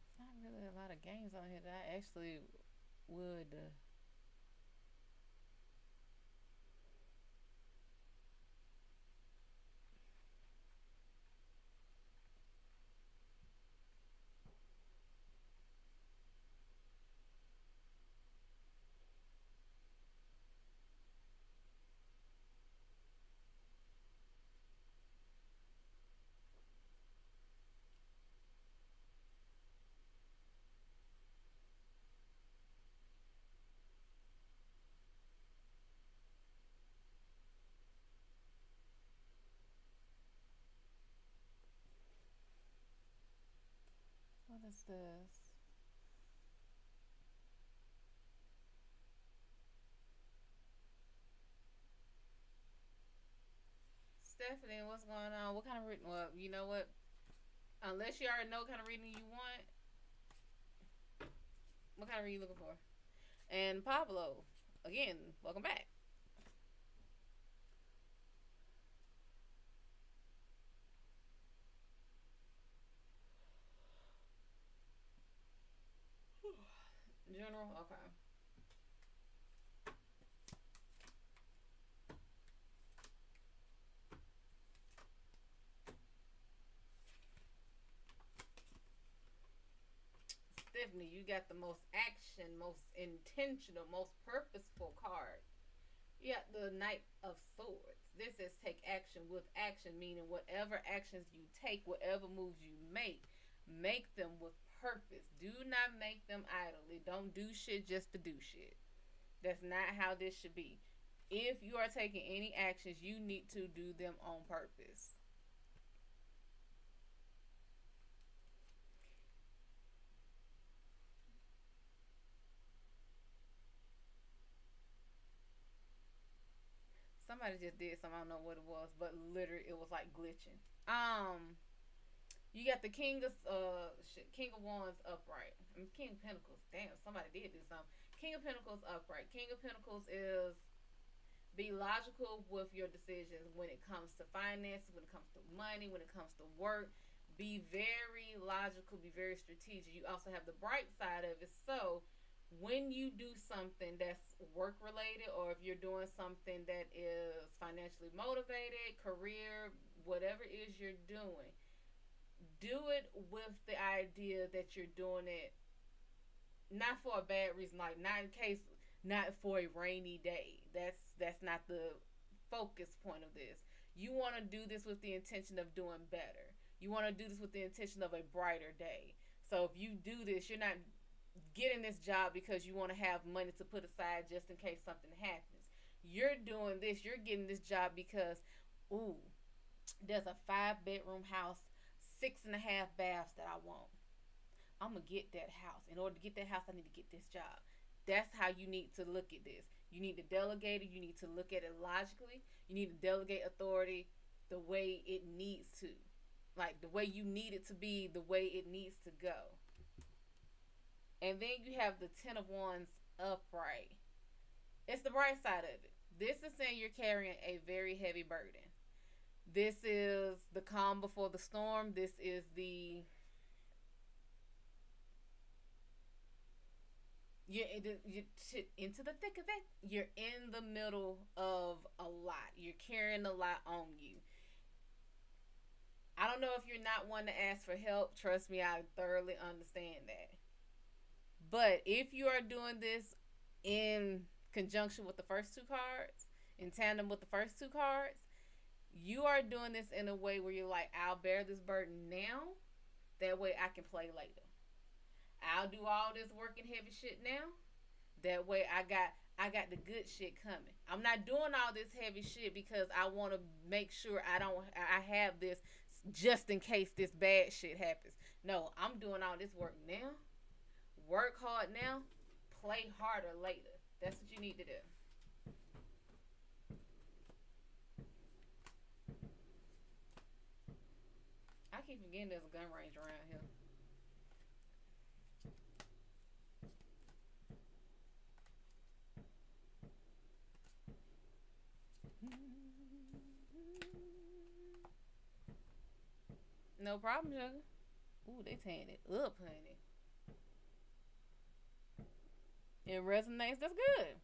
[SPEAKER 1] It's not really a lot of games on here that I actually would. What is this? Stephanie, what's going on? What kind of written? Well, you know what? Unless you already know what kind of reading you want. What kind of reading you looking for? And Pablo, again, welcome back. General, okay. Stephanie, you got the most action, most intentional, most purposeful card. You got the Knight of Swords. This is take action with action, meaning whatever actions you take, whatever moves you make them with purpose. Do not make them idly. Don't do shit just to do shit. That's not how this should be. If you are taking any actions, you need to do them on purpose. Somebody just did something, I don't know what it was, but literally it was like glitching. You got the King of Wands upright. I mean, King of Pentacles. Damn, somebody did do something. King of Pentacles upright. King of Pentacles is be logical with your decisions when it comes to finances, when it comes to money, when it comes to work. Be very logical, be very strategic. You also have the bright side of it. So when you do something that's work related, or if you're doing something that is financially motivated, career, whatever it is you're doing, do it with the idea that you're doing it not for a bad reason, like not for a rainy day. That's not the focus point of this. You want to do this with the intention of doing better. You want to do this with the intention of a brighter day. So if you do this, you're not getting this job because you want to have money to put aside just in case something happens. You're doing this, you're getting this job because, ooh, there's a 5-bedroom house, 6.5 baths that I want. I'm going to get that house. In order to get that house, I need to get this job. That's how you need to look at this. You need to delegate it. You need to look at it logically. You need to delegate authority the way it needs to. Like the way you need it to be, the way it needs to go. And then you have the Ten of Wands upright. It's the bright side of it. This is saying you're carrying a very heavy burden. This is the calm before the storm. This is you're into the thick of it. You're in the middle of a lot. You're carrying a lot on you. I don't know if you're not one to ask for help. Trust me, I thoroughly understand that. But if you are doing this in conjunction with the first two cards, in tandem with the first two cards, you are doing this in a way where you're like, I'll bear this burden now. That way I can play later. I'll do all this working heavy shit now. That way I got the good shit coming. I'm not doing all this heavy shit because I want to make sure I have this just in case this bad shit happens. No, I'm doing all this work now. Work hard now. Play harder later. That's what you need to do. I keep forgetting there's a gun range around here. No problem, sugar. Ooh, they tearing it up, honey. It resonates. That's good.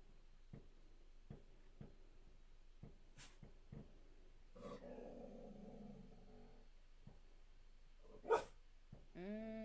[SPEAKER 1] Mm.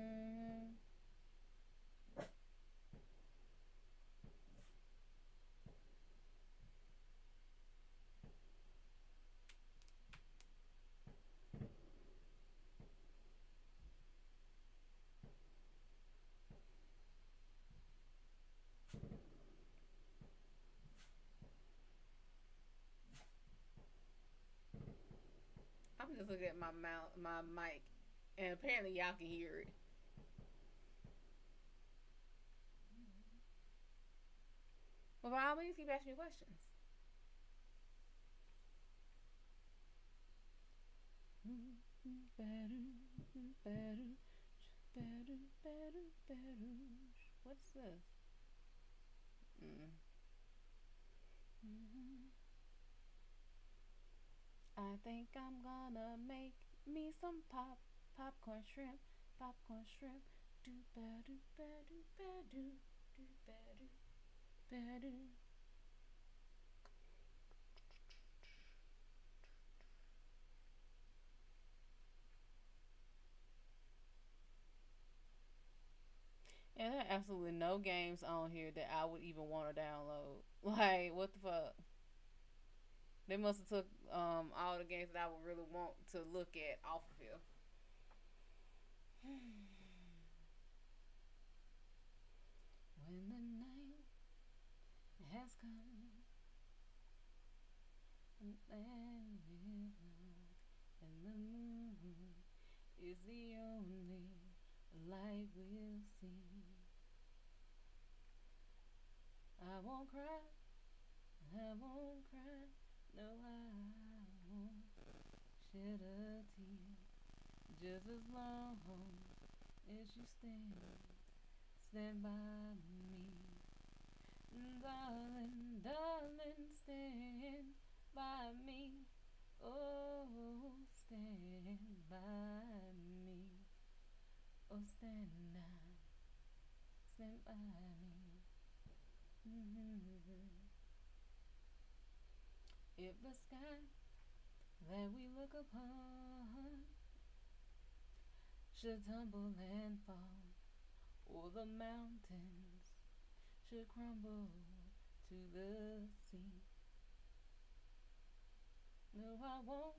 [SPEAKER 1] I'm just looking at my mic, and apparently y'all can hear it. Well, by all means, keep asking me questions. Better. What's this? I think I'm gonna make me some popcorn shrimp, popcorn shrimp. Do ba do ba do ba do do ba do ba do. And there are absolutely no games on here that I would even want to download. Like, what the fuck? They must have took all the games that I would really want to look at off of here. When the night has come and the moon is the only light we'll see. I won't cry, I won't cry, no I won't shed a tear, just as long as you stand by me. Darling, darling, stand by me. Oh, stand by me. Oh, stand by me. If the sky that we look upon should tumble and fall, or the mountains should crumble to the sea, no, I won't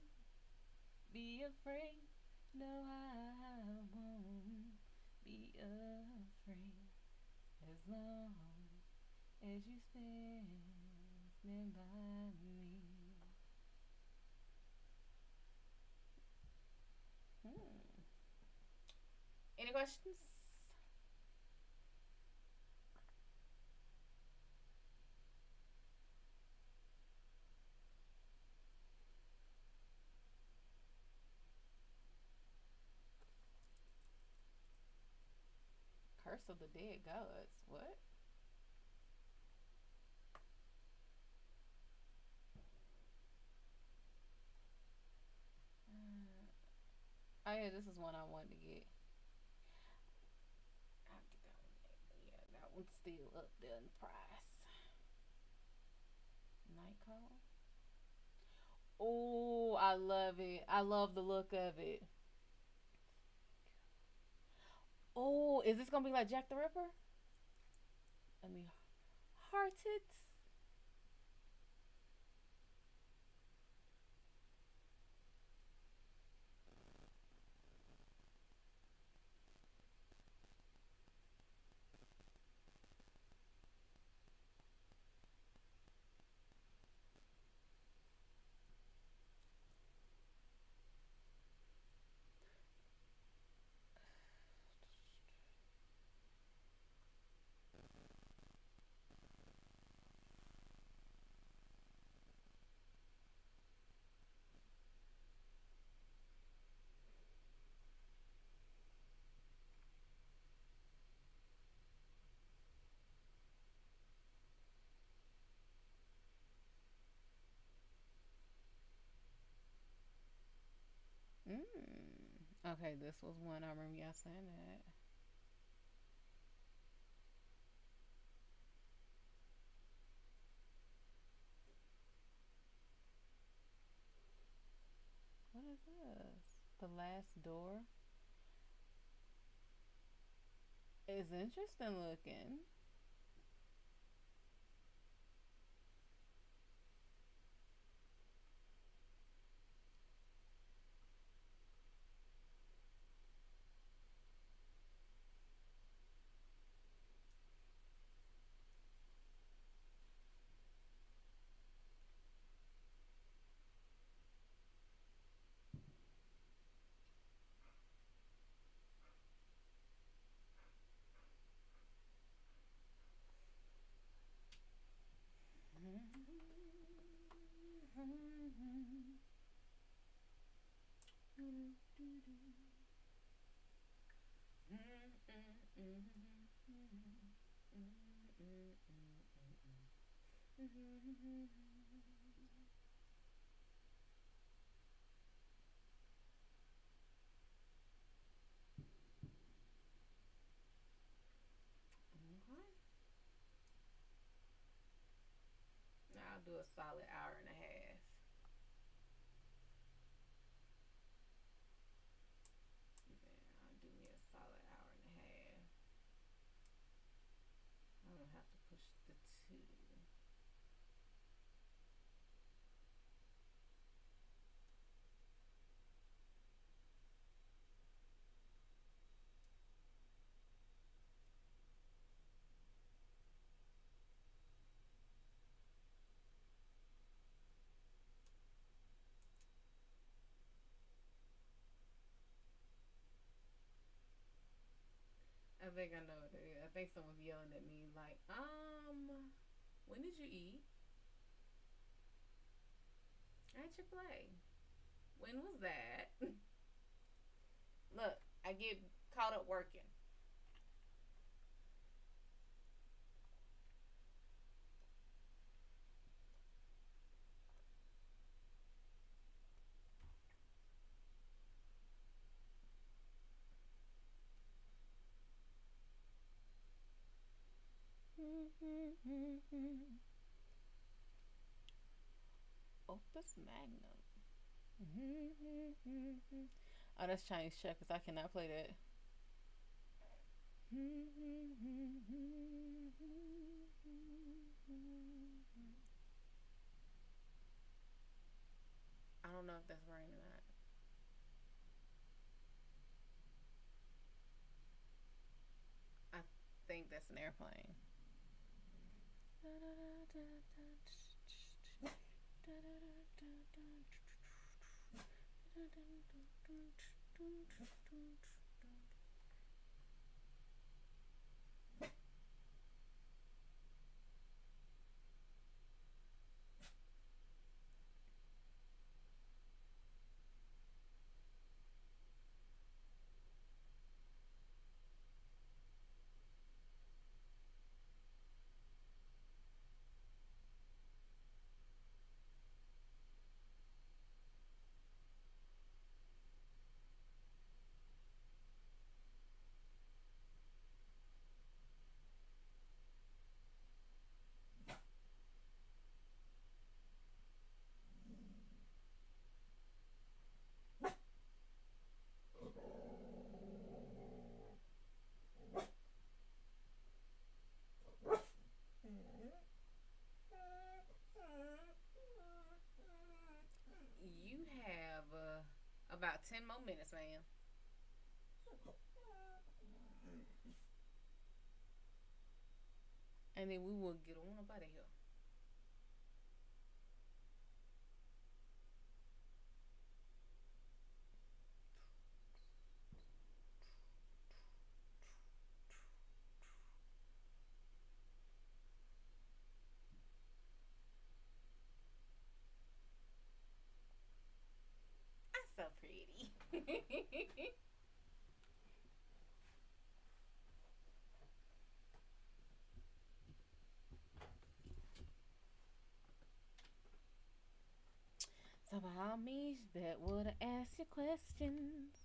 [SPEAKER 1] be afraid. No, I won't be afraid, as long as you stand by me. Any questions? Curse of the Dead Gods. What? Oh yeah, this is one I wanted to get. I'll get that one. Yeah, that one's still up there in price. Night Call. Oh, I love it. I love the look of it. Oh, is this gonna be like Jack the Ripper? Let me heart it. Okay, this was one I remember y'all saying that. What is this? The Last Door. It's interesting looking. Now I'll do a solid hour and a half. I'll do me a solid hour and a half. I don't have to push the 2. I think I know what it is. I think someone's yelling at me like, when did you eat? At your play. When was that? Look, I get caught up working. Opus Magnum. Oh, that's Chinese checkers. I cannot play that. I don't know if that's rain or not. I think that's an airplane. You have about 10 more minutes, ma'am. And then we will get on up out of here. That's so pretty. So by all means, that would ask your questions.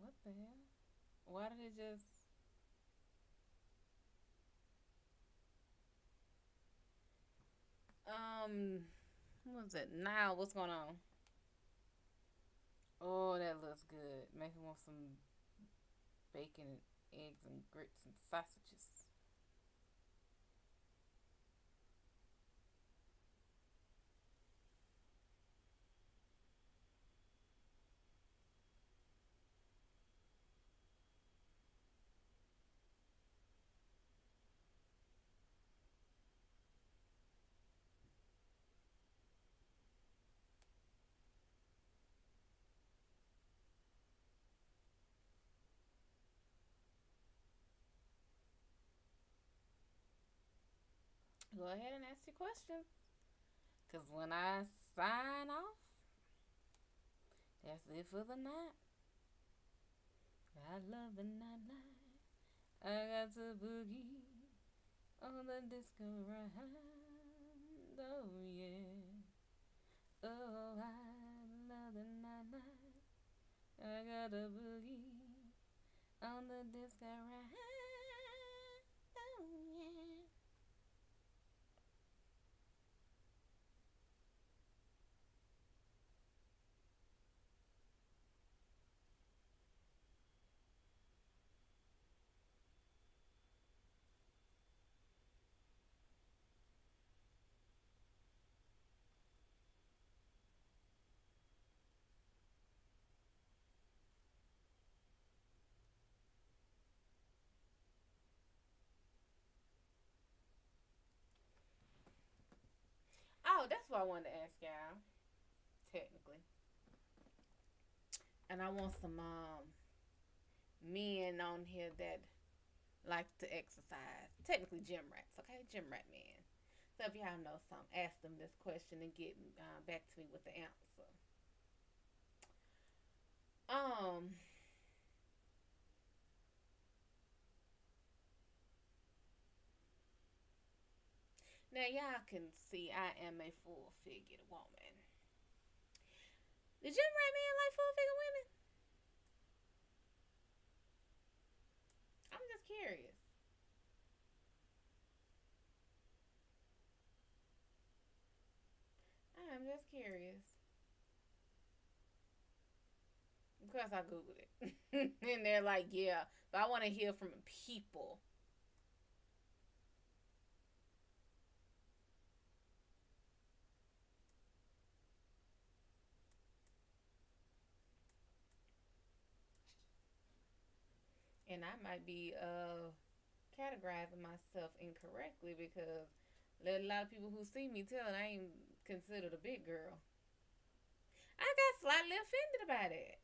[SPEAKER 1] What the hell? Why did it just... What was it? Now, what's going on? Oh, that looks good. Make me want some bacon and eggs and grits and sausages. Go ahead and ask your questions. Because when I sign off, that's it for the night. I love the night. I got to boogie on the disco ride. Oh, yeah. Oh, I love the night. I got a boogie on the disco ride. Oh, yeah. Oh, that's what I wanted to ask y'all. Technically, and I want some men on here that like to exercise. Technically, gym rats. Okay, gym rat men. So if y'all know something, ask them this question and get back to me with the answer. Um. Now y'all can see I am a full-figured woman. The gym rat men like full-figured women? I'm just curious. I'm just curious. Because I googled it, and they're like, yeah, but I want to hear from people. And I might be categorizing myself incorrectly because let a lot of people who see me tell I ain't considered a big girl. I got slightly offended about it.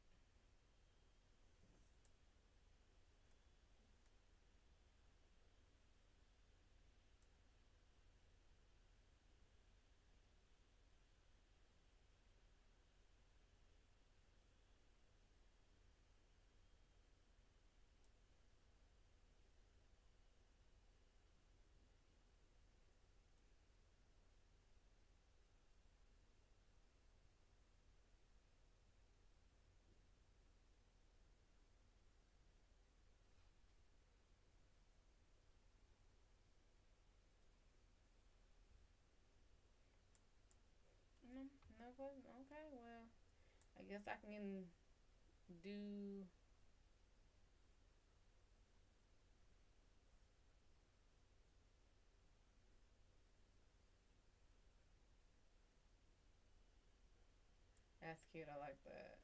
[SPEAKER 1] Mm, no, okay, well, I guess I can do. That's cute. I like that.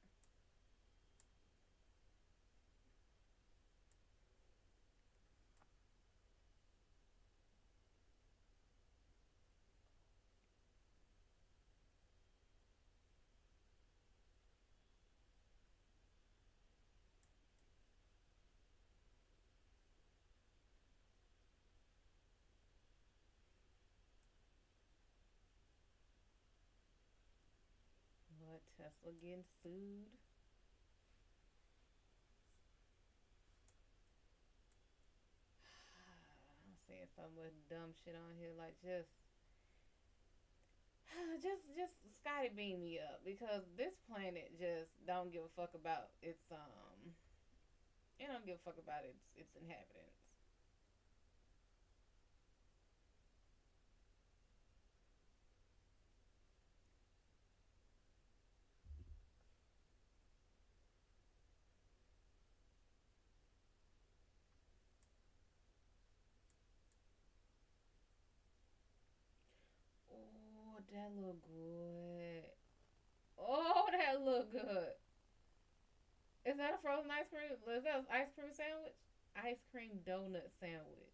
[SPEAKER 1] What, Tesla getting sued? I'm saying so much dumb shit on here, like just Scotty beam me up because this planet just don't give a fuck about It don't give a fuck about its inhabitants. Oh, that look good. Oh, that look good. Is that a frozen ice cream? Is that an ice cream sandwich? Ice cream donut sandwich.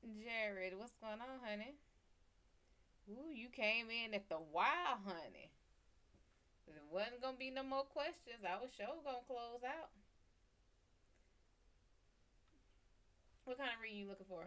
[SPEAKER 1] Jared, what's going on, honey? Ooh, you came in at the wild, honey. There wasn't gonna be no more questions. I was sure gonna close out. What kind of reading you looking for?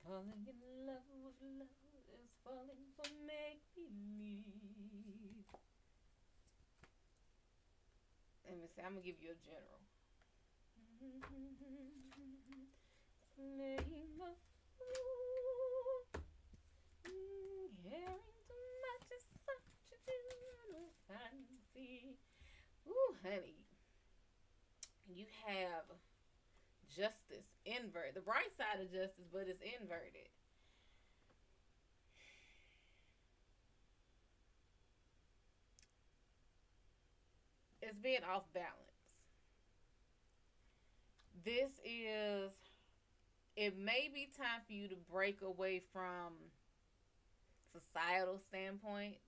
[SPEAKER 1] Falling in love with love is falling for make believe. Let me see. I'm gonna give you a general. Slaying the fool. Hearing too much is such a do fancy. Ooh, honey. You have justice invert. The bright side of justice, but it's inverted. It's being off balance. This is, it may be time for you to break away from societal standpoints.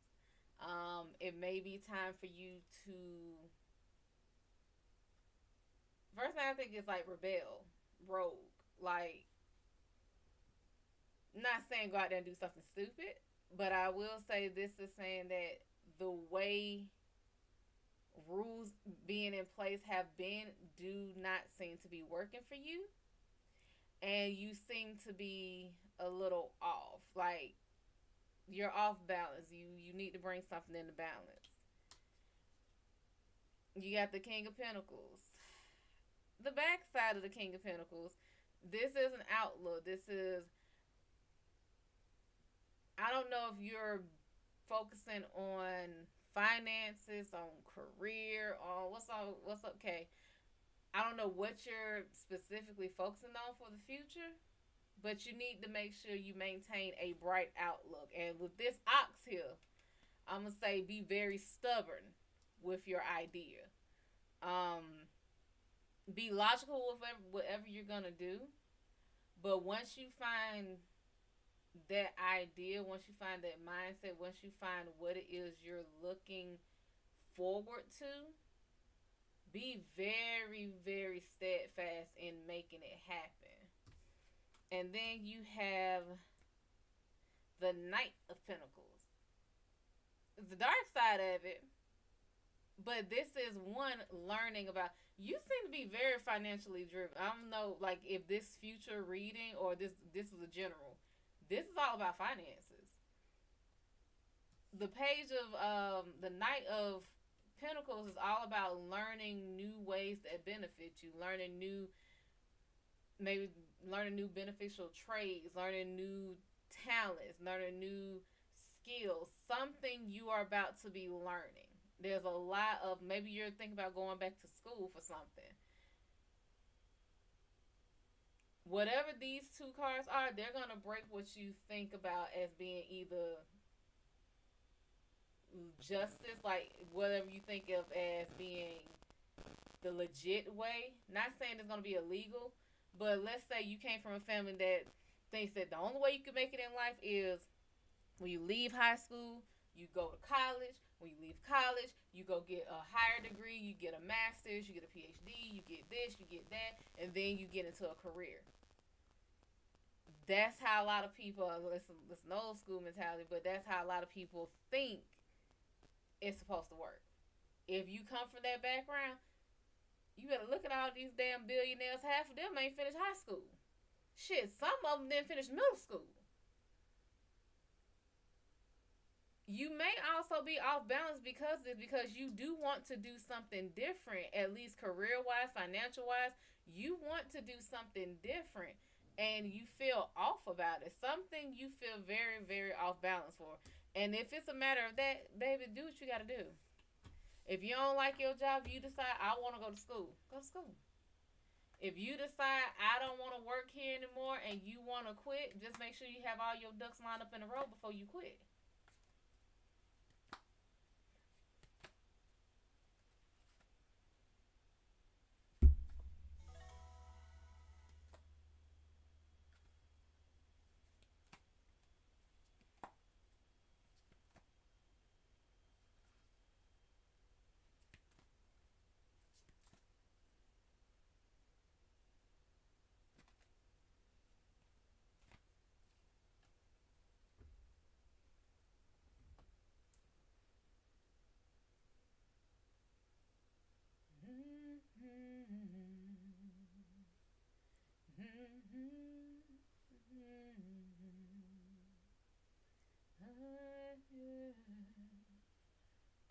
[SPEAKER 1] It may be time for you to, first thing I think is like rebel, rogue. Like, not saying go out there and do something stupid, but I will say this is saying that the way rules being in place have been do not seem to be working for you, and you seem to be a little off. Like, you're off balance. You need to bring something into balance. You got the King of Pentacles. The backside of the King of Pentacles. This is an outlook. This is, I don't know if you're focusing on finances, on career, on what's okay. I don't know what you're specifically focusing on for the future, but you need to make sure you maintain a bright outlook. And with this ox here, I'm gonna say be very stubborn with your idea. Um, be logical with whatever you're gonna do, but once you find that idea, once you find that mindset, once you find what it is you're looking forward to, be very, very steadfast in making it happen. And then you have the Knight of Pentacles. The dark side of it, but this is one learning about. You seem to be very financially driven. I don't know, like if this future reading or this is a general. This is all about finances. The page of the Knight of Pentacles is all about learning new ways that benefit you, learning new beneficial trades, learning new talents, learning new skills, something you are about to be learning. There's a lot of, maybe you're thinking about going back to school for something. Whatever these two cards are, they're going to break what you think about as being either justice, like whatever you think of as being the legit way. Not saying it's going to be illegal, but let's say you came from a family that thinks that the only way you can make it in life is when you leave high school, you go to college. When you leave college, you go get a higher degree, you get a master's, you get a PhD, you get this, you get that, and then you get into a career. That's how a lot of people, listen old school mentality, but that's how a lot of people think it's supposed to work. If you come from that background, you better look at all these damn billionaires. Half of them ain't finished high school. Shit, some of them didn't finish middle school. You may also be off balance because you do want to do something different, at least career-wise, financial-wise. You want to do something different, and you feel off about it. Something you feel very, very off balance for. And if it's a matter of that, baby, do what you got to do. If you don't like your job, you decide, I want to go to school. Go to school. If you decide, I don't want to work here anymore, and you want to quit, just make sure you have all your ducks lined up in a row before you quit.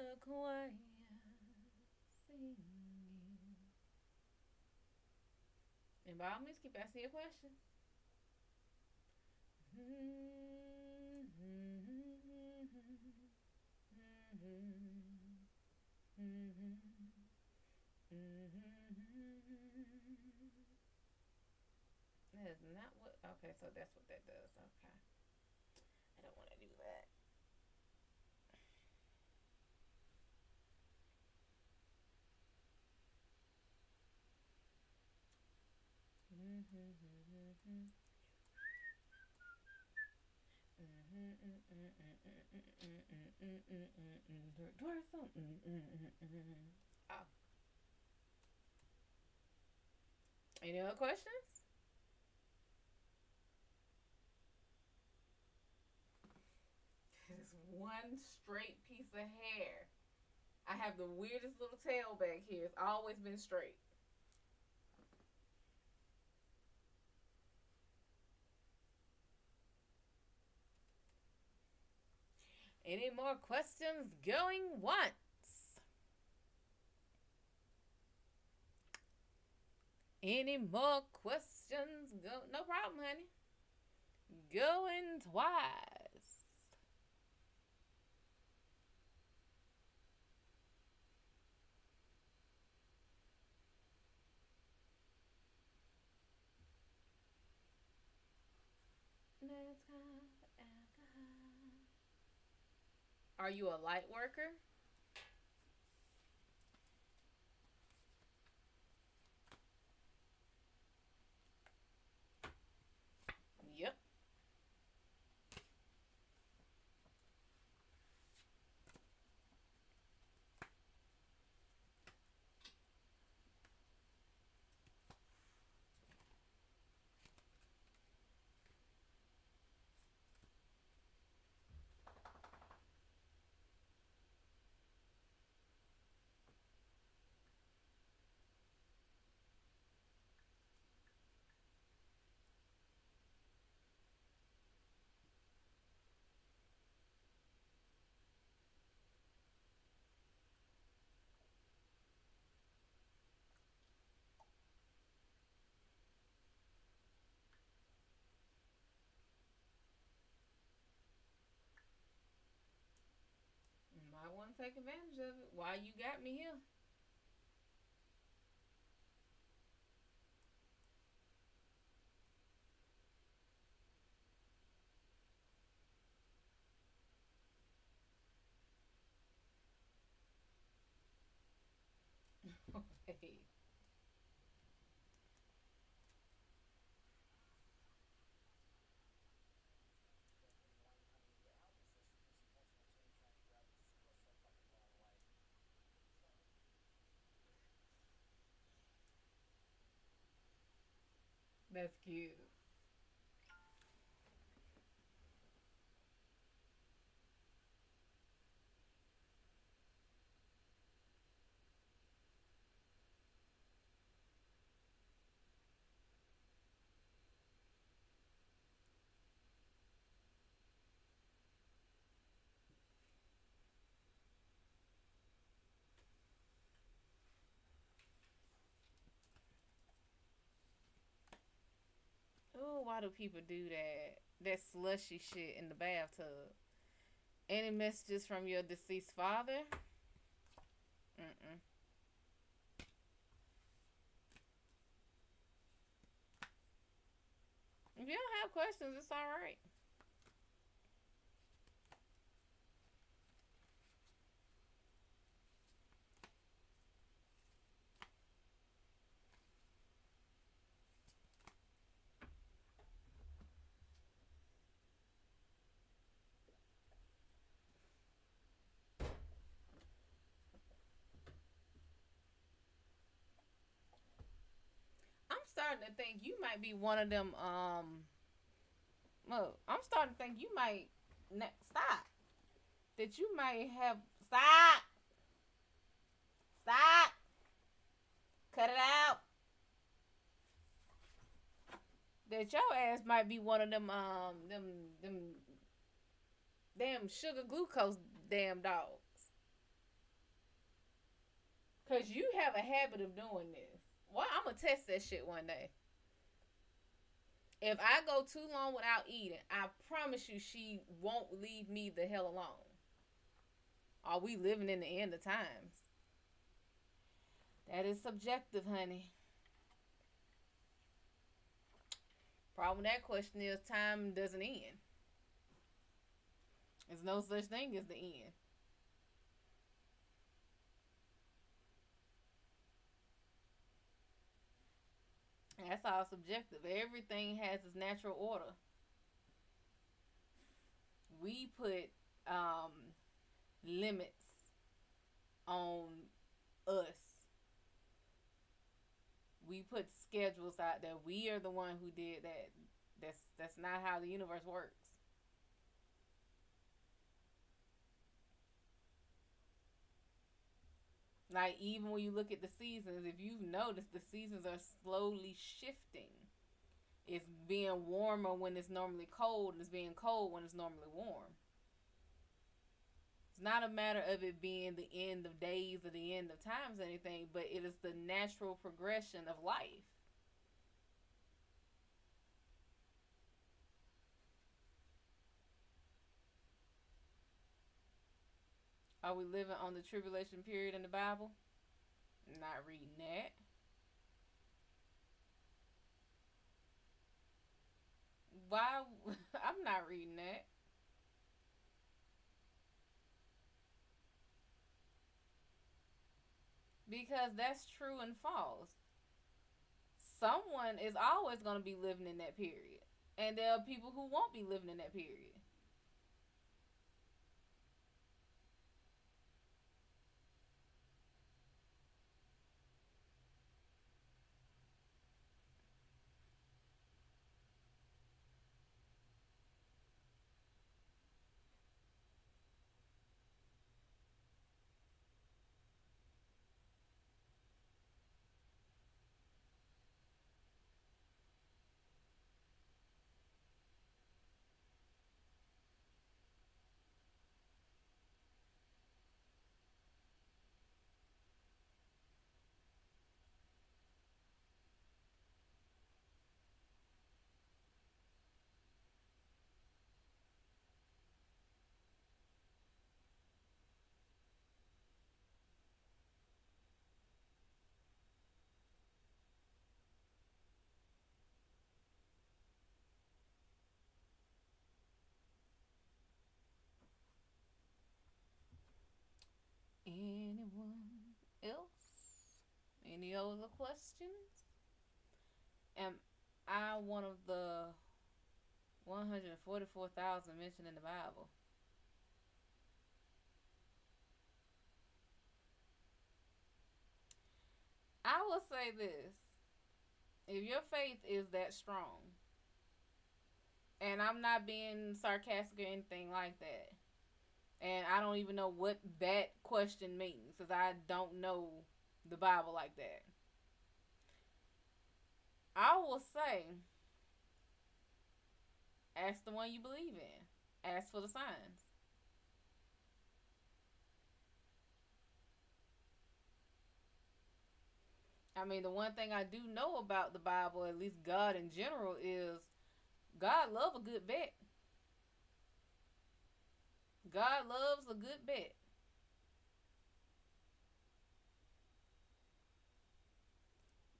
[SPEAKER 1] A choir singing. And by all means, keep asking your questions. That is not what. Okay, so that's what that does. Okay. I don't want to do that. Oh. Any other questions? This one straight piece of hair. I have the weirdest little tail back here. It's always been straight. Any more questions going once? Any more questions? Go. No problem, honey. Going twice. Let's go alcohol. Are you a light worker? Yep. Don't take advantage of it while you got me here. Hey. That's cute. Oh, why do people do that? That slushy shit in the bathtub. Any messages from your deceased father? Mm-mm. If you don't have questions, it's all right. I'm starting to think you might be one of them. Look, I'm starting to think you might stop. That you might have stop, stop, cut it out. That your ass might be one of them damn sugar glucose damn dogs. Cause you have a habit of doing this. Well, I'm gonna test that shit one day. If I go too long without eating, I promise you she won't leave me the hell alone. Are we living in the end of times? That is subjective, honey. Problem with that question is time doesn't end. There's no such thing as the end. That's all subjective. Everything has its natural order. We put limits on us. We put schedules out there. We are the one who did that. That's not how the universe works. Like even when you look at the seasons, if you've noticed, the seasons are slowly shifting. It's being warmer when it's normally cold, and it's being cold when it's normally warm. It's not a matter of it being the end of days or the end of times or anything, but it is the natural progression of life. Are we living on the tribulation period in the Bible? Not reading that. Why? I'm not reading that. Because that's true and false. Someone is always going to be living in that period. And there are people who won't be living in that period. Any other questions? Am I one of the 144,000 mentioned in the Bible? I will say this. If your faith is that strong, and I'm not being sarcastic or anything like that, and I don't even know what that question means, because I don't know the Bible like that, I will say, ask the one you believe in. Ask for the signs. I mean, the one thing I do know about the Bible, at least God in general, is God loves a good bet. God loves a good bet.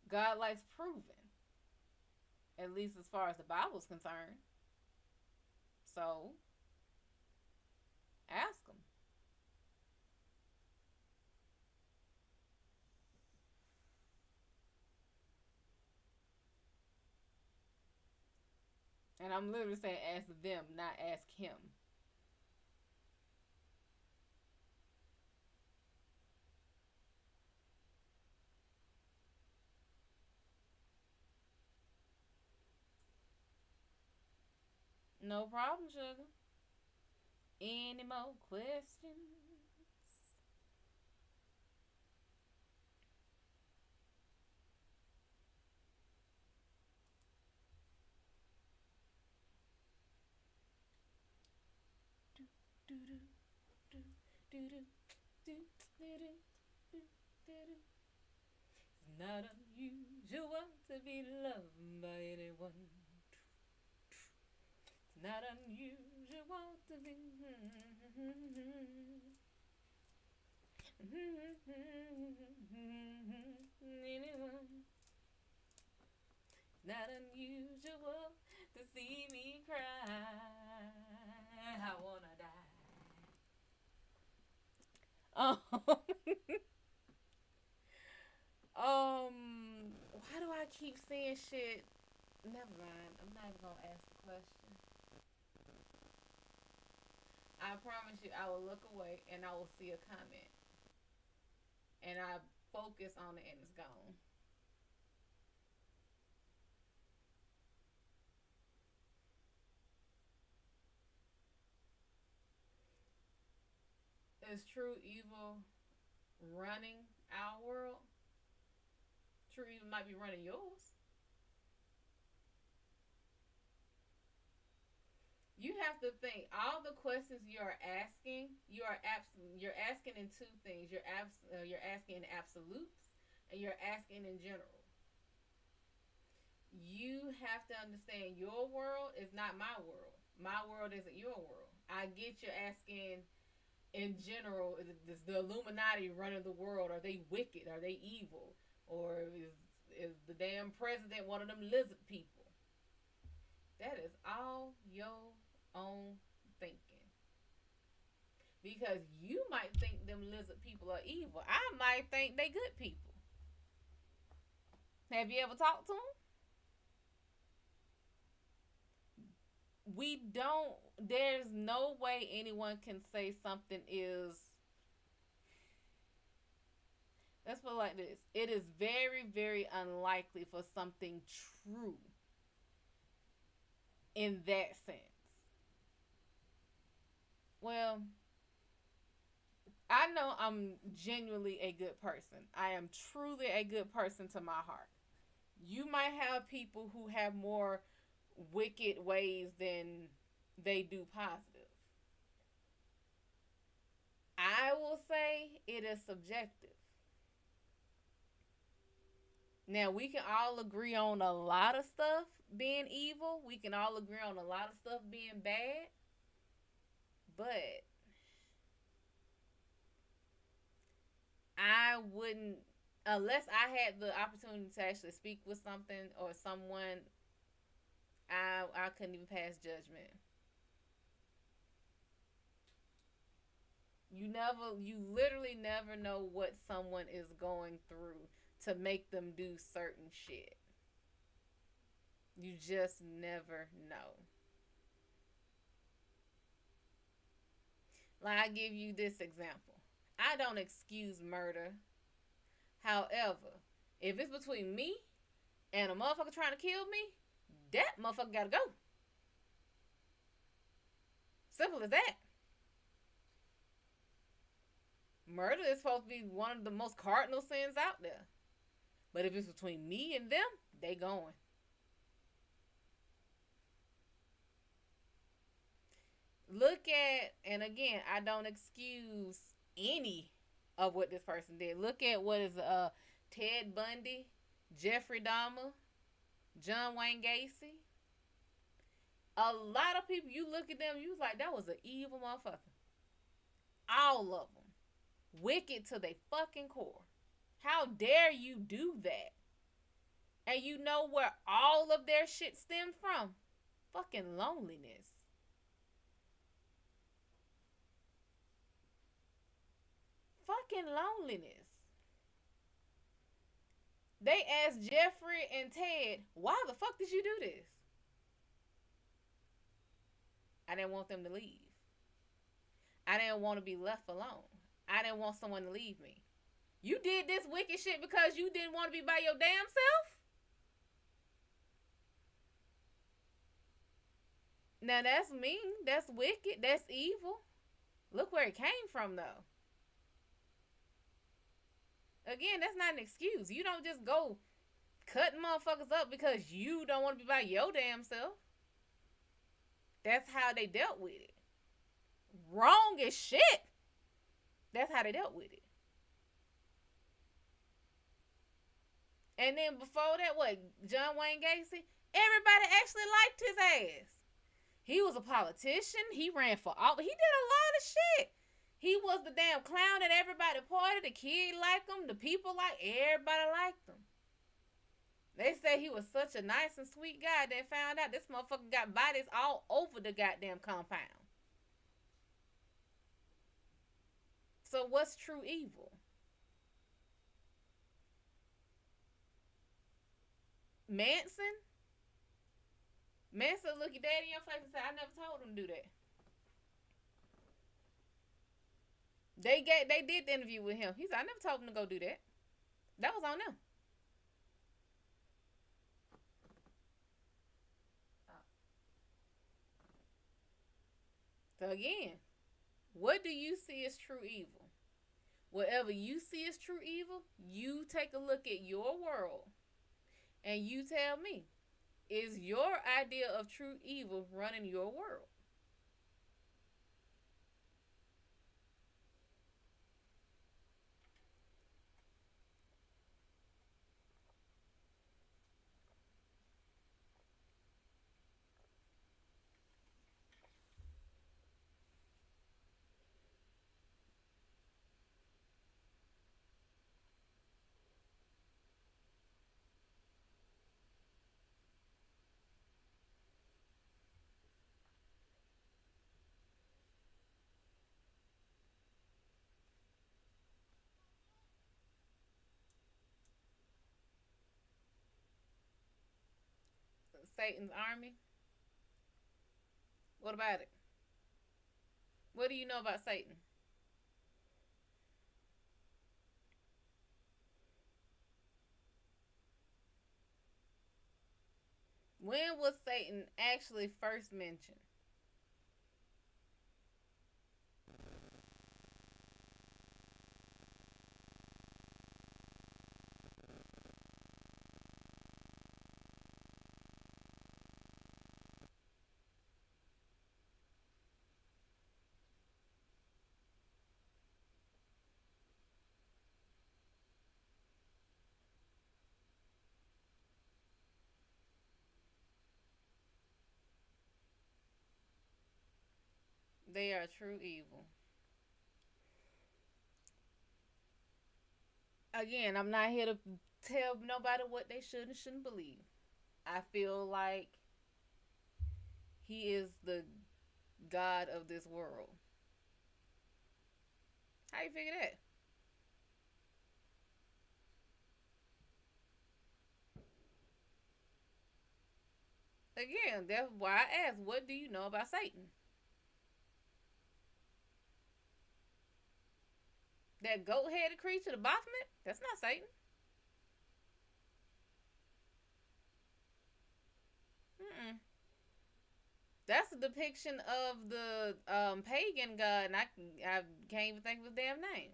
[SPEAKER 1] God likes proving, at least as far as the Bible's concerned. So, ask him. And I'm literally saying ask them, not ask him. No problem, sugar. Any more questions? It's not unusual to be loved by anyone. It's not unusual to be anyone. It's not unusual to see me cry. I wanna die. Why do I keep saying shit? Never mind. I'm not even gonna ask the question. I promise you, I will look away and I will see a comment, and I focus on it and it's gone. Is true evil running our world? True evil might be running yours. You have to think all the questions you are asking. You're asking in two things. You're asking in absolutes, and you're asking in general. You have to understand your world is not my world. My world isn't your world. I get you're asking in general. Is the Illuminati running the world? Are they wicked? Are they evil? Or is the damn president one of them lizard people? That is all your own thinking. Because you might think them lizard people are evil. I might think they good people. Have you ever talked to them? We don't. There's no way anyone can say something is. Let's put it like this. It is very, very unlikely for something true in that sense. Well, I know I'm genuinely a good person. I am truly a good person to my heart. You might have people who have more wicked ways than they do positive. I will say it is subjective. Now, we can all agree on a lot of stuff being evil. We can all agree on a lot of stuff being bad. But I wouldn't, unless I had the opportunity to actually speak with something or someone, I couldn't even pass judgment. You literally never know what someone is going through to make them do certain shit. You just never know. Like, I give you this example. I don't excuse murder. However, if it's between me and a motherfucker trying to kill me, that motherfucker gotta go. Simple as that. Murder is supposed to be one of the most cardinal sins out there. But if it's between me and them, they going. Look at, and again, I don't excuse any of what this person did. Look at what is Ted Bundy, Jeffrey Dahmer, John Wayne Gacy. A lot of people, you look at them, you was like, that was an evil motherfucker. All of them. Wicked to their fucking core. How dare you do that? And you know where all of their shit stemmed from? Fucking loneliness. Fucking loneliness. They asked Jeffrey and Ted, why the fuck did you do this? I didn't want them to leave. I didn't want to be left alone. I didn't want someone to leave me. You did this wicked shit because you didn't want to be by your damn self? Now that's mean. That's wicked. That's evil. Look where it came from, though. Again, that's not an excuse. You don't just go cutting motherfuckers up because you don't want to be by your damn self. That's how they dealt with it. Wrong as shit. That's how they dealt with it. And then before that, what? John Wayne Gacy? Everybody actually liked his ass. He was a politician. He ran for office. He did a lot of shit. He was the damn clown that everybody parted. The kid liked him. The people everybody liked him. They say he was such a nice and sweet guy. They found out this motherfucker got bodies all over the goddamn compound. So what's true evil? Manson look your daddy in your face and say, I never told him to do that. They did the interview with him. He said, I never told him to go do that. That was on them. So again, what do you see as true evil? Whatever you see as true evil, you take a look at your world and you tell me, is your idea of true evil running your world? Satan's army? What about it? What do you know about Satan? When was Satan actually first mentioned? They are true evil. Again, I'm not here to tell nobody what they should and shouldn't believe. I feel like he is the God of this world. How you figure that? again, that's why I asked, what do you know about Satan? That goat-headed creature, the Baphomet, that's not Satan. Mm-mm. That's a depiction of the pagan god, and I can't even think of his damn name.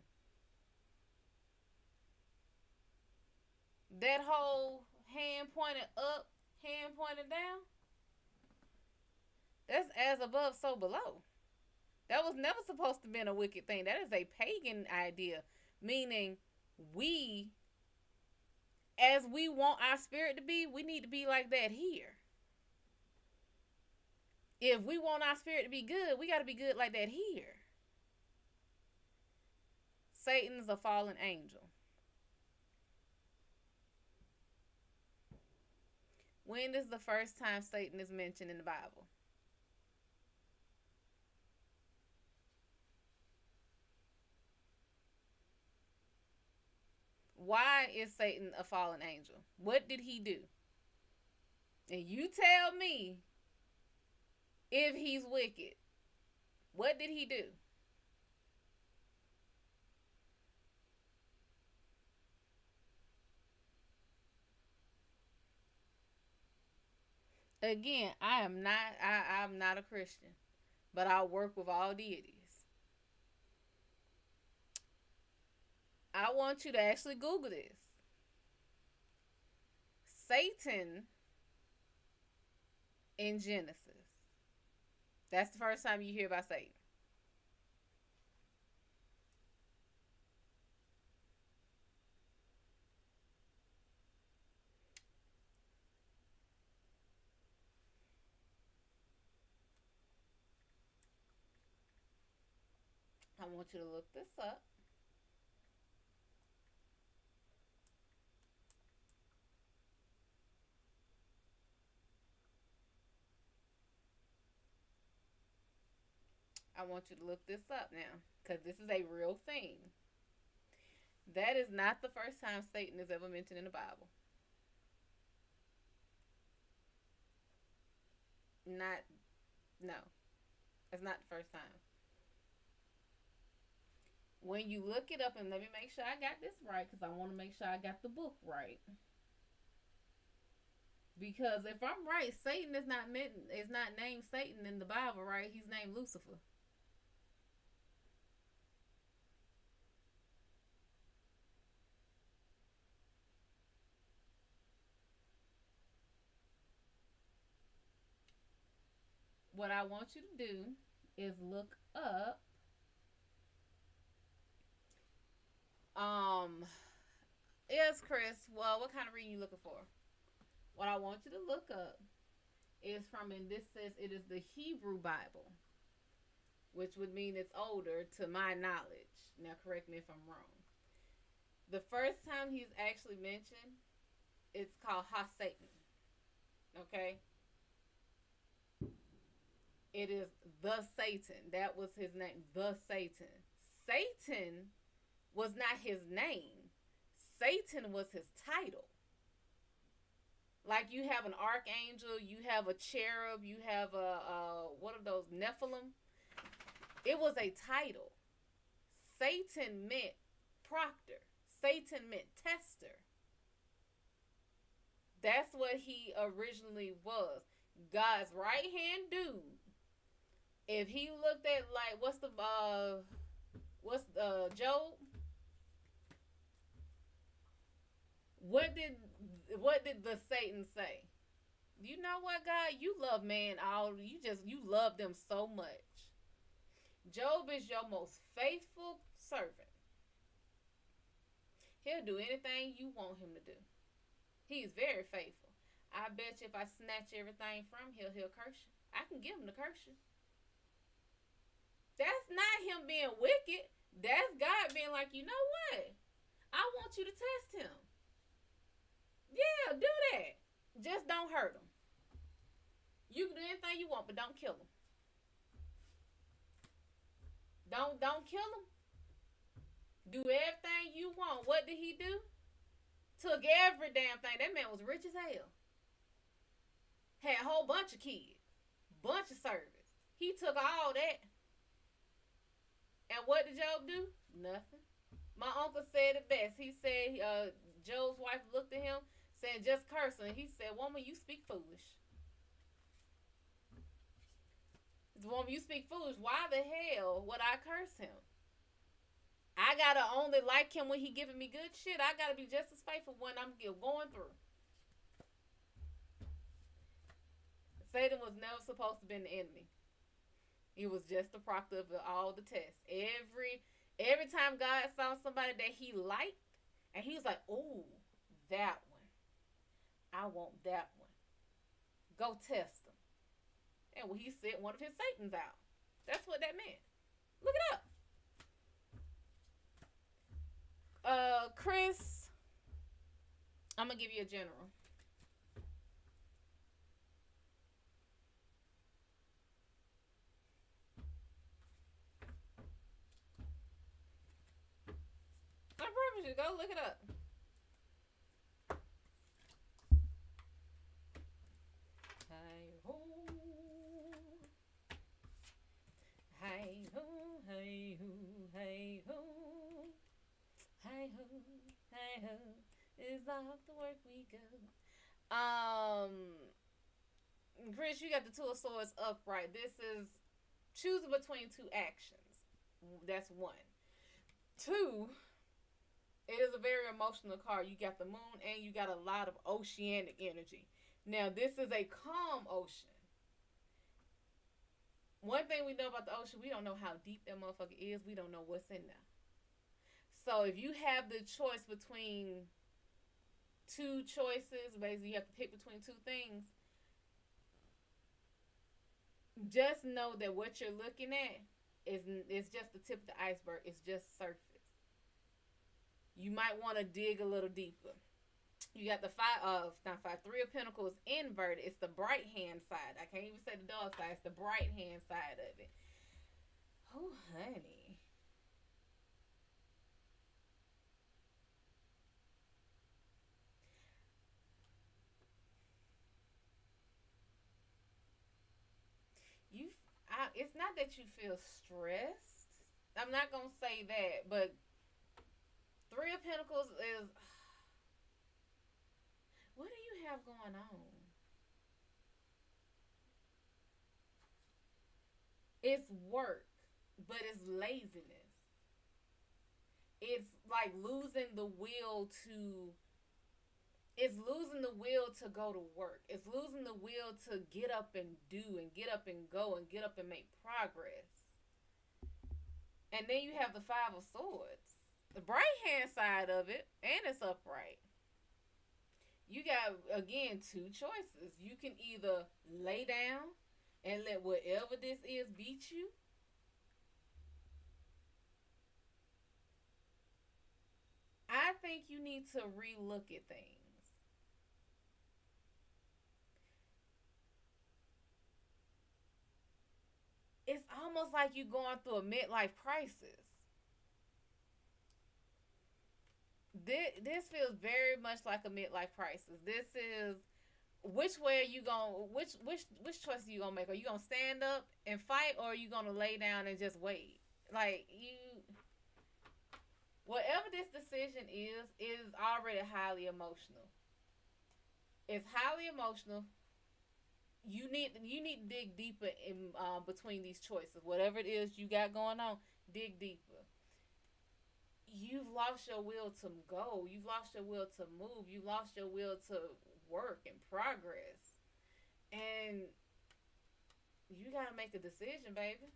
[SPEAKER 1] That whole hand pointed up, hand pointed down, that's as above, so below. That was never supposed to be a wicked thing. That is a pagan idea, meaning we, as we want our spirit to be, we need to be like that here. If we want our spirit to be good, we got to be good like that here. Satan's a fallen angel. When is the first time Satan is mentioned in the Bible? Why is Satan a fallen angel? What did he do? And you tell me if he's wicked. What did he do? Again, I'm not a Christian, but I work with all deities. I want you to actually Google this. Satan in Genesis. That's the first time you hear about Satan. I want you to look this up. I want you to look this up now, because this is a real thing. That is not the first time Satan is ever mentioned in the Bible. Not, no, it's not the first time. When you look it up, and let me make sure I got this right, because I want to make sure I got the book right. Because if I'm right, Satan is not named Satan in the Bible, right? He's named Lucifer. What I want you to do is look up yes, Chris. Well, what kind of reading you looking for? What I want you to look up is from, and this says it is the Hebrew Bible, which would mean it's older to my knowledge. Now correct me if I'm wrong. The first time he's actually mentioned, it's called Ha Satan. Okay? It is the Satan. That was his name. The Satan. Satan was not his name. Satan was his title. Like you have an archangel, you have a cherub, you have what are those, Nephilim? It was a title. Satan meant proctor. Satan meant tester. That's what he originally was. God's right hand dude. If he looked at, like, what's Job? What did the Satan say? You know what, God? You love man you love them so much. Job is your most faithful servant. He'll do anything you want him to do. He's very faithful. I bet you if I snatch everything from him, he'll curse you. I can give him to curse you. That's not him being wicked. That's God being like, you know what? I want you to test him. Yeah, do that. Just don't hurt him. You can do anything you want, but don't kill him. Don't kill him. Do everything you want. What did he do? Took every damn thing. That man was rich as hell. Had a whole bunch of kids, bunch of servants. He took all that. And what did Job do? Nothing. My uncle said it best. He said Job's wife looked at him, saying, just cursing. He said, woman, you speak foolish. Woman, you speak foolish. Why the hell would I curse him? I gotta only like him when he giving me good shit. I gotta be just as faithful when I'm going through. Satan was never supposed to be the enemy. He was just the proctor of all the tests. Every time God saw somebody that he liked, and he was like, "Ooh, that one. I want that one. Go test him." And when he sent one of his Satans out, that's what that meant. Look it up. Chris, I'm gonna give you a general. I promise you, go look it up. Hey ho, hey ho, hey ho, hey ho, hey ho, hey ho. Is off to work we go. Chris, you got the Two of Swords upright. This is choosing between two actions. That's one. Two, it is a very emotional card. You got the moon and you got a lot of oceanic energy. Now, this is a calm ocean. One thing we know about the ocean, we don't know how deep that motherfucker is. We don't know what's in there. So if you have the choice between two choices, basically you have to pick between two things, just know that what you're looking at is just the tip of the iceberg. It's just surface. You might want to dig a little deeper. You got the Three of Pentacles inverted. It's the bright hand side. I can't even say the dark side. It's the bright hand side of it. Oh, honey. It's not that you feel stressed. I'm not gonna say that, but Three of Pentacles is. What do you have going on? It's work, but it's laziness. It's like losing the will to. It's losing the will to go to work. It's losing the will to get up and do and get up and go and get up and make progress. And then you have the Five of Swords, the bright hand side of it, and it's upright. You got, again, two choices. You can either lay down and let whatever this is beat you, I think you need to relook at things. It's almost like you're going through a midlife crisis. This feels very much like a midlife crisis. This is, which way are you going? Which choice are you gonna make? Are you gonna stand up and fight, or are you gonna lay down and just wait? Like, whatever this decision is already highly emotional. It's highly emotional. You need to dig deeper in between these choices. Whatever it is you got going on, dig deeper. You've lost your will to go. You've lost your will to move. You lost your will to work and progress. And you gotta make a decision, baby.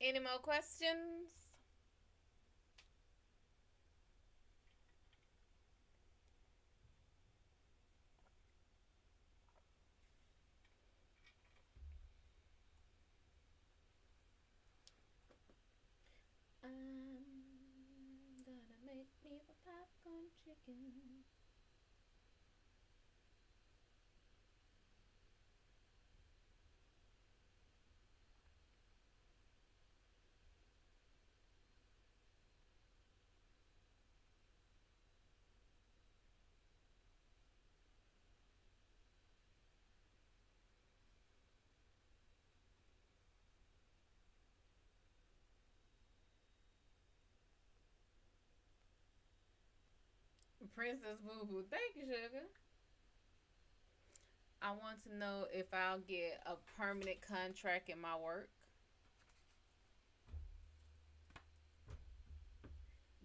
[SPEAKER 1] Any more questions? I'm gonna make me a popcorn chicken. Princess Boo Boo, thank you, sugar. I want to know if I'll get a permanent contract in my work.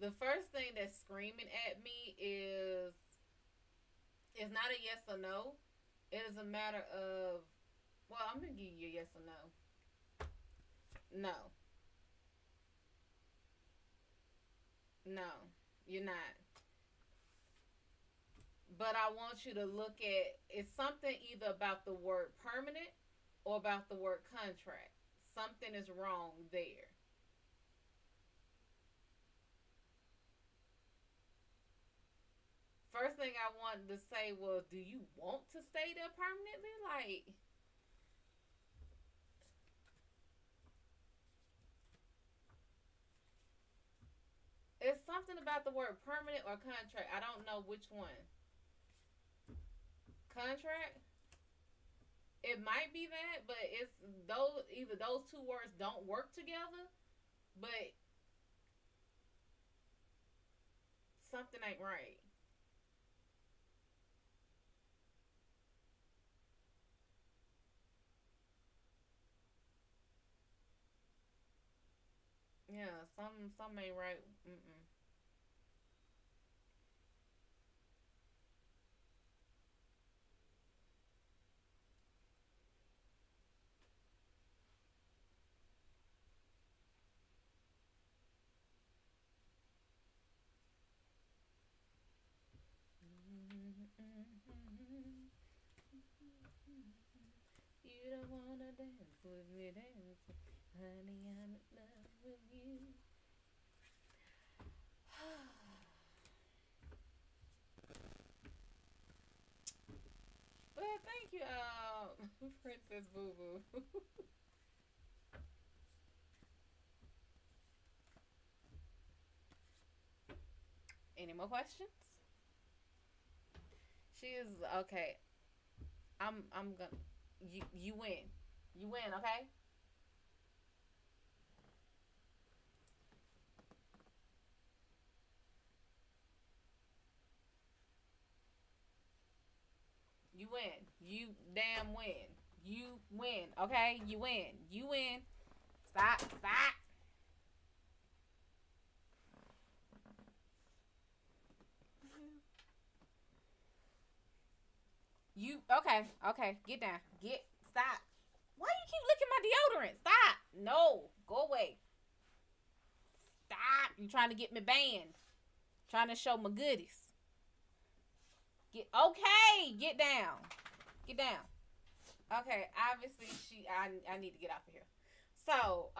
[SPEAKER 1] The first thing that's screaming at me is it's not a yes or no. It is a matter of, well, I'm gonna give you a yes or no. No, no, you're not. But I want you to look at it's something either about the word permanent or about the word contract. Something is wrong there. First thing I wanted to say was, do you want to stay there permanently? Like, it's something about the word permanent or contract. I don't know which one. Contract? It might be that, but it's those either those two words don't work together, but something ain't right. Yeah, some ain't right. Mm-mm. You don't wanna dance with me, dance, honey. I'm in love with you. But thank you, Princess Boo Boo. Any more questions? She is okay. I'm gonna you win. You win, okay? You win. You damn win. You win, okay? You win. You win. Stop. Stop. You okay? Okay. Get down. Get stop. Why you keep licking my deodorant? Stop. No. Go away. Stop. You trying to get me banned? Trying to show my goodies. Get okay. Get down. Get down. Okay. Obviously, I need to get off of here. So,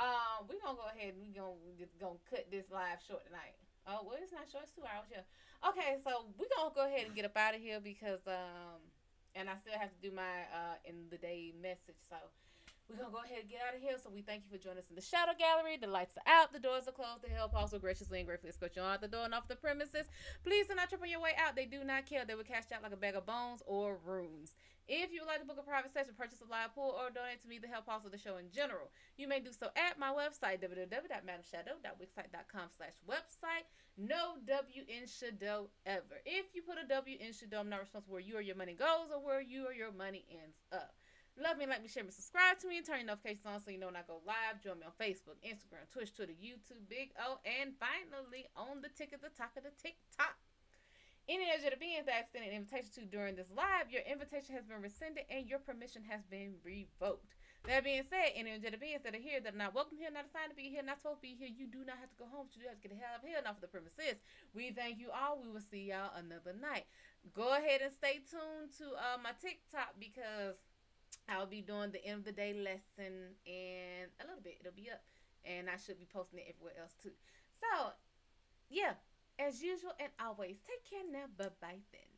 [SPEAKER 1] we gonna go ahead and we gonna cut this live short tonight. Oh, well, it's not short. It's 2 hours. Yeah. Okay, so we gonna go ahead and get up out of here because and I still have to do my in the day message. So we're going to go ahead and get out of here. So we thank you for joining us in the Shadow Gallery. The lights are out. The doors are closed. The Hellpaw Pull graciously and gratefully escort you out the door and off the premises. Please do not trip on your way out. They do not care. They will cash out like a bag of bones or runes. If you would like to book a private session, purchase a live pool, or donate to me, the Hellpaw Pull, the show in general, you may do so at my website, www.MadamShadO.wixsite.com/website. No W in Shad'O ever. If you put a W in Shad'O, I'm not responsible where you or your money goes or where you or your money ends up. Love me, like me, share me, subscribe to me, and turn your notifications on so you know when I go live. Join me on Facebook, Instagram, Twitch, Twitter, YouTube, Big O, and finally on the ticket, the talk of the TikTok. Any of the beings that I extended an invitation to during this live, your invitation has been rescinded and your permission has been revoked. That being said, any of the beings that are here that are not welcome here, not assigned to be here, not supposed to be here, you do not have to go home. You do have to get the hell out of here and off of the premises. We thank you all. We will see y'all another night. Go ahead and stay tuned to my TikTok because I'll be doing the end of the day lesson in a little bit. It'll be up. And I should be posting it everywhere else too. So, yeah, as usual and always, take care now. Bye bye then.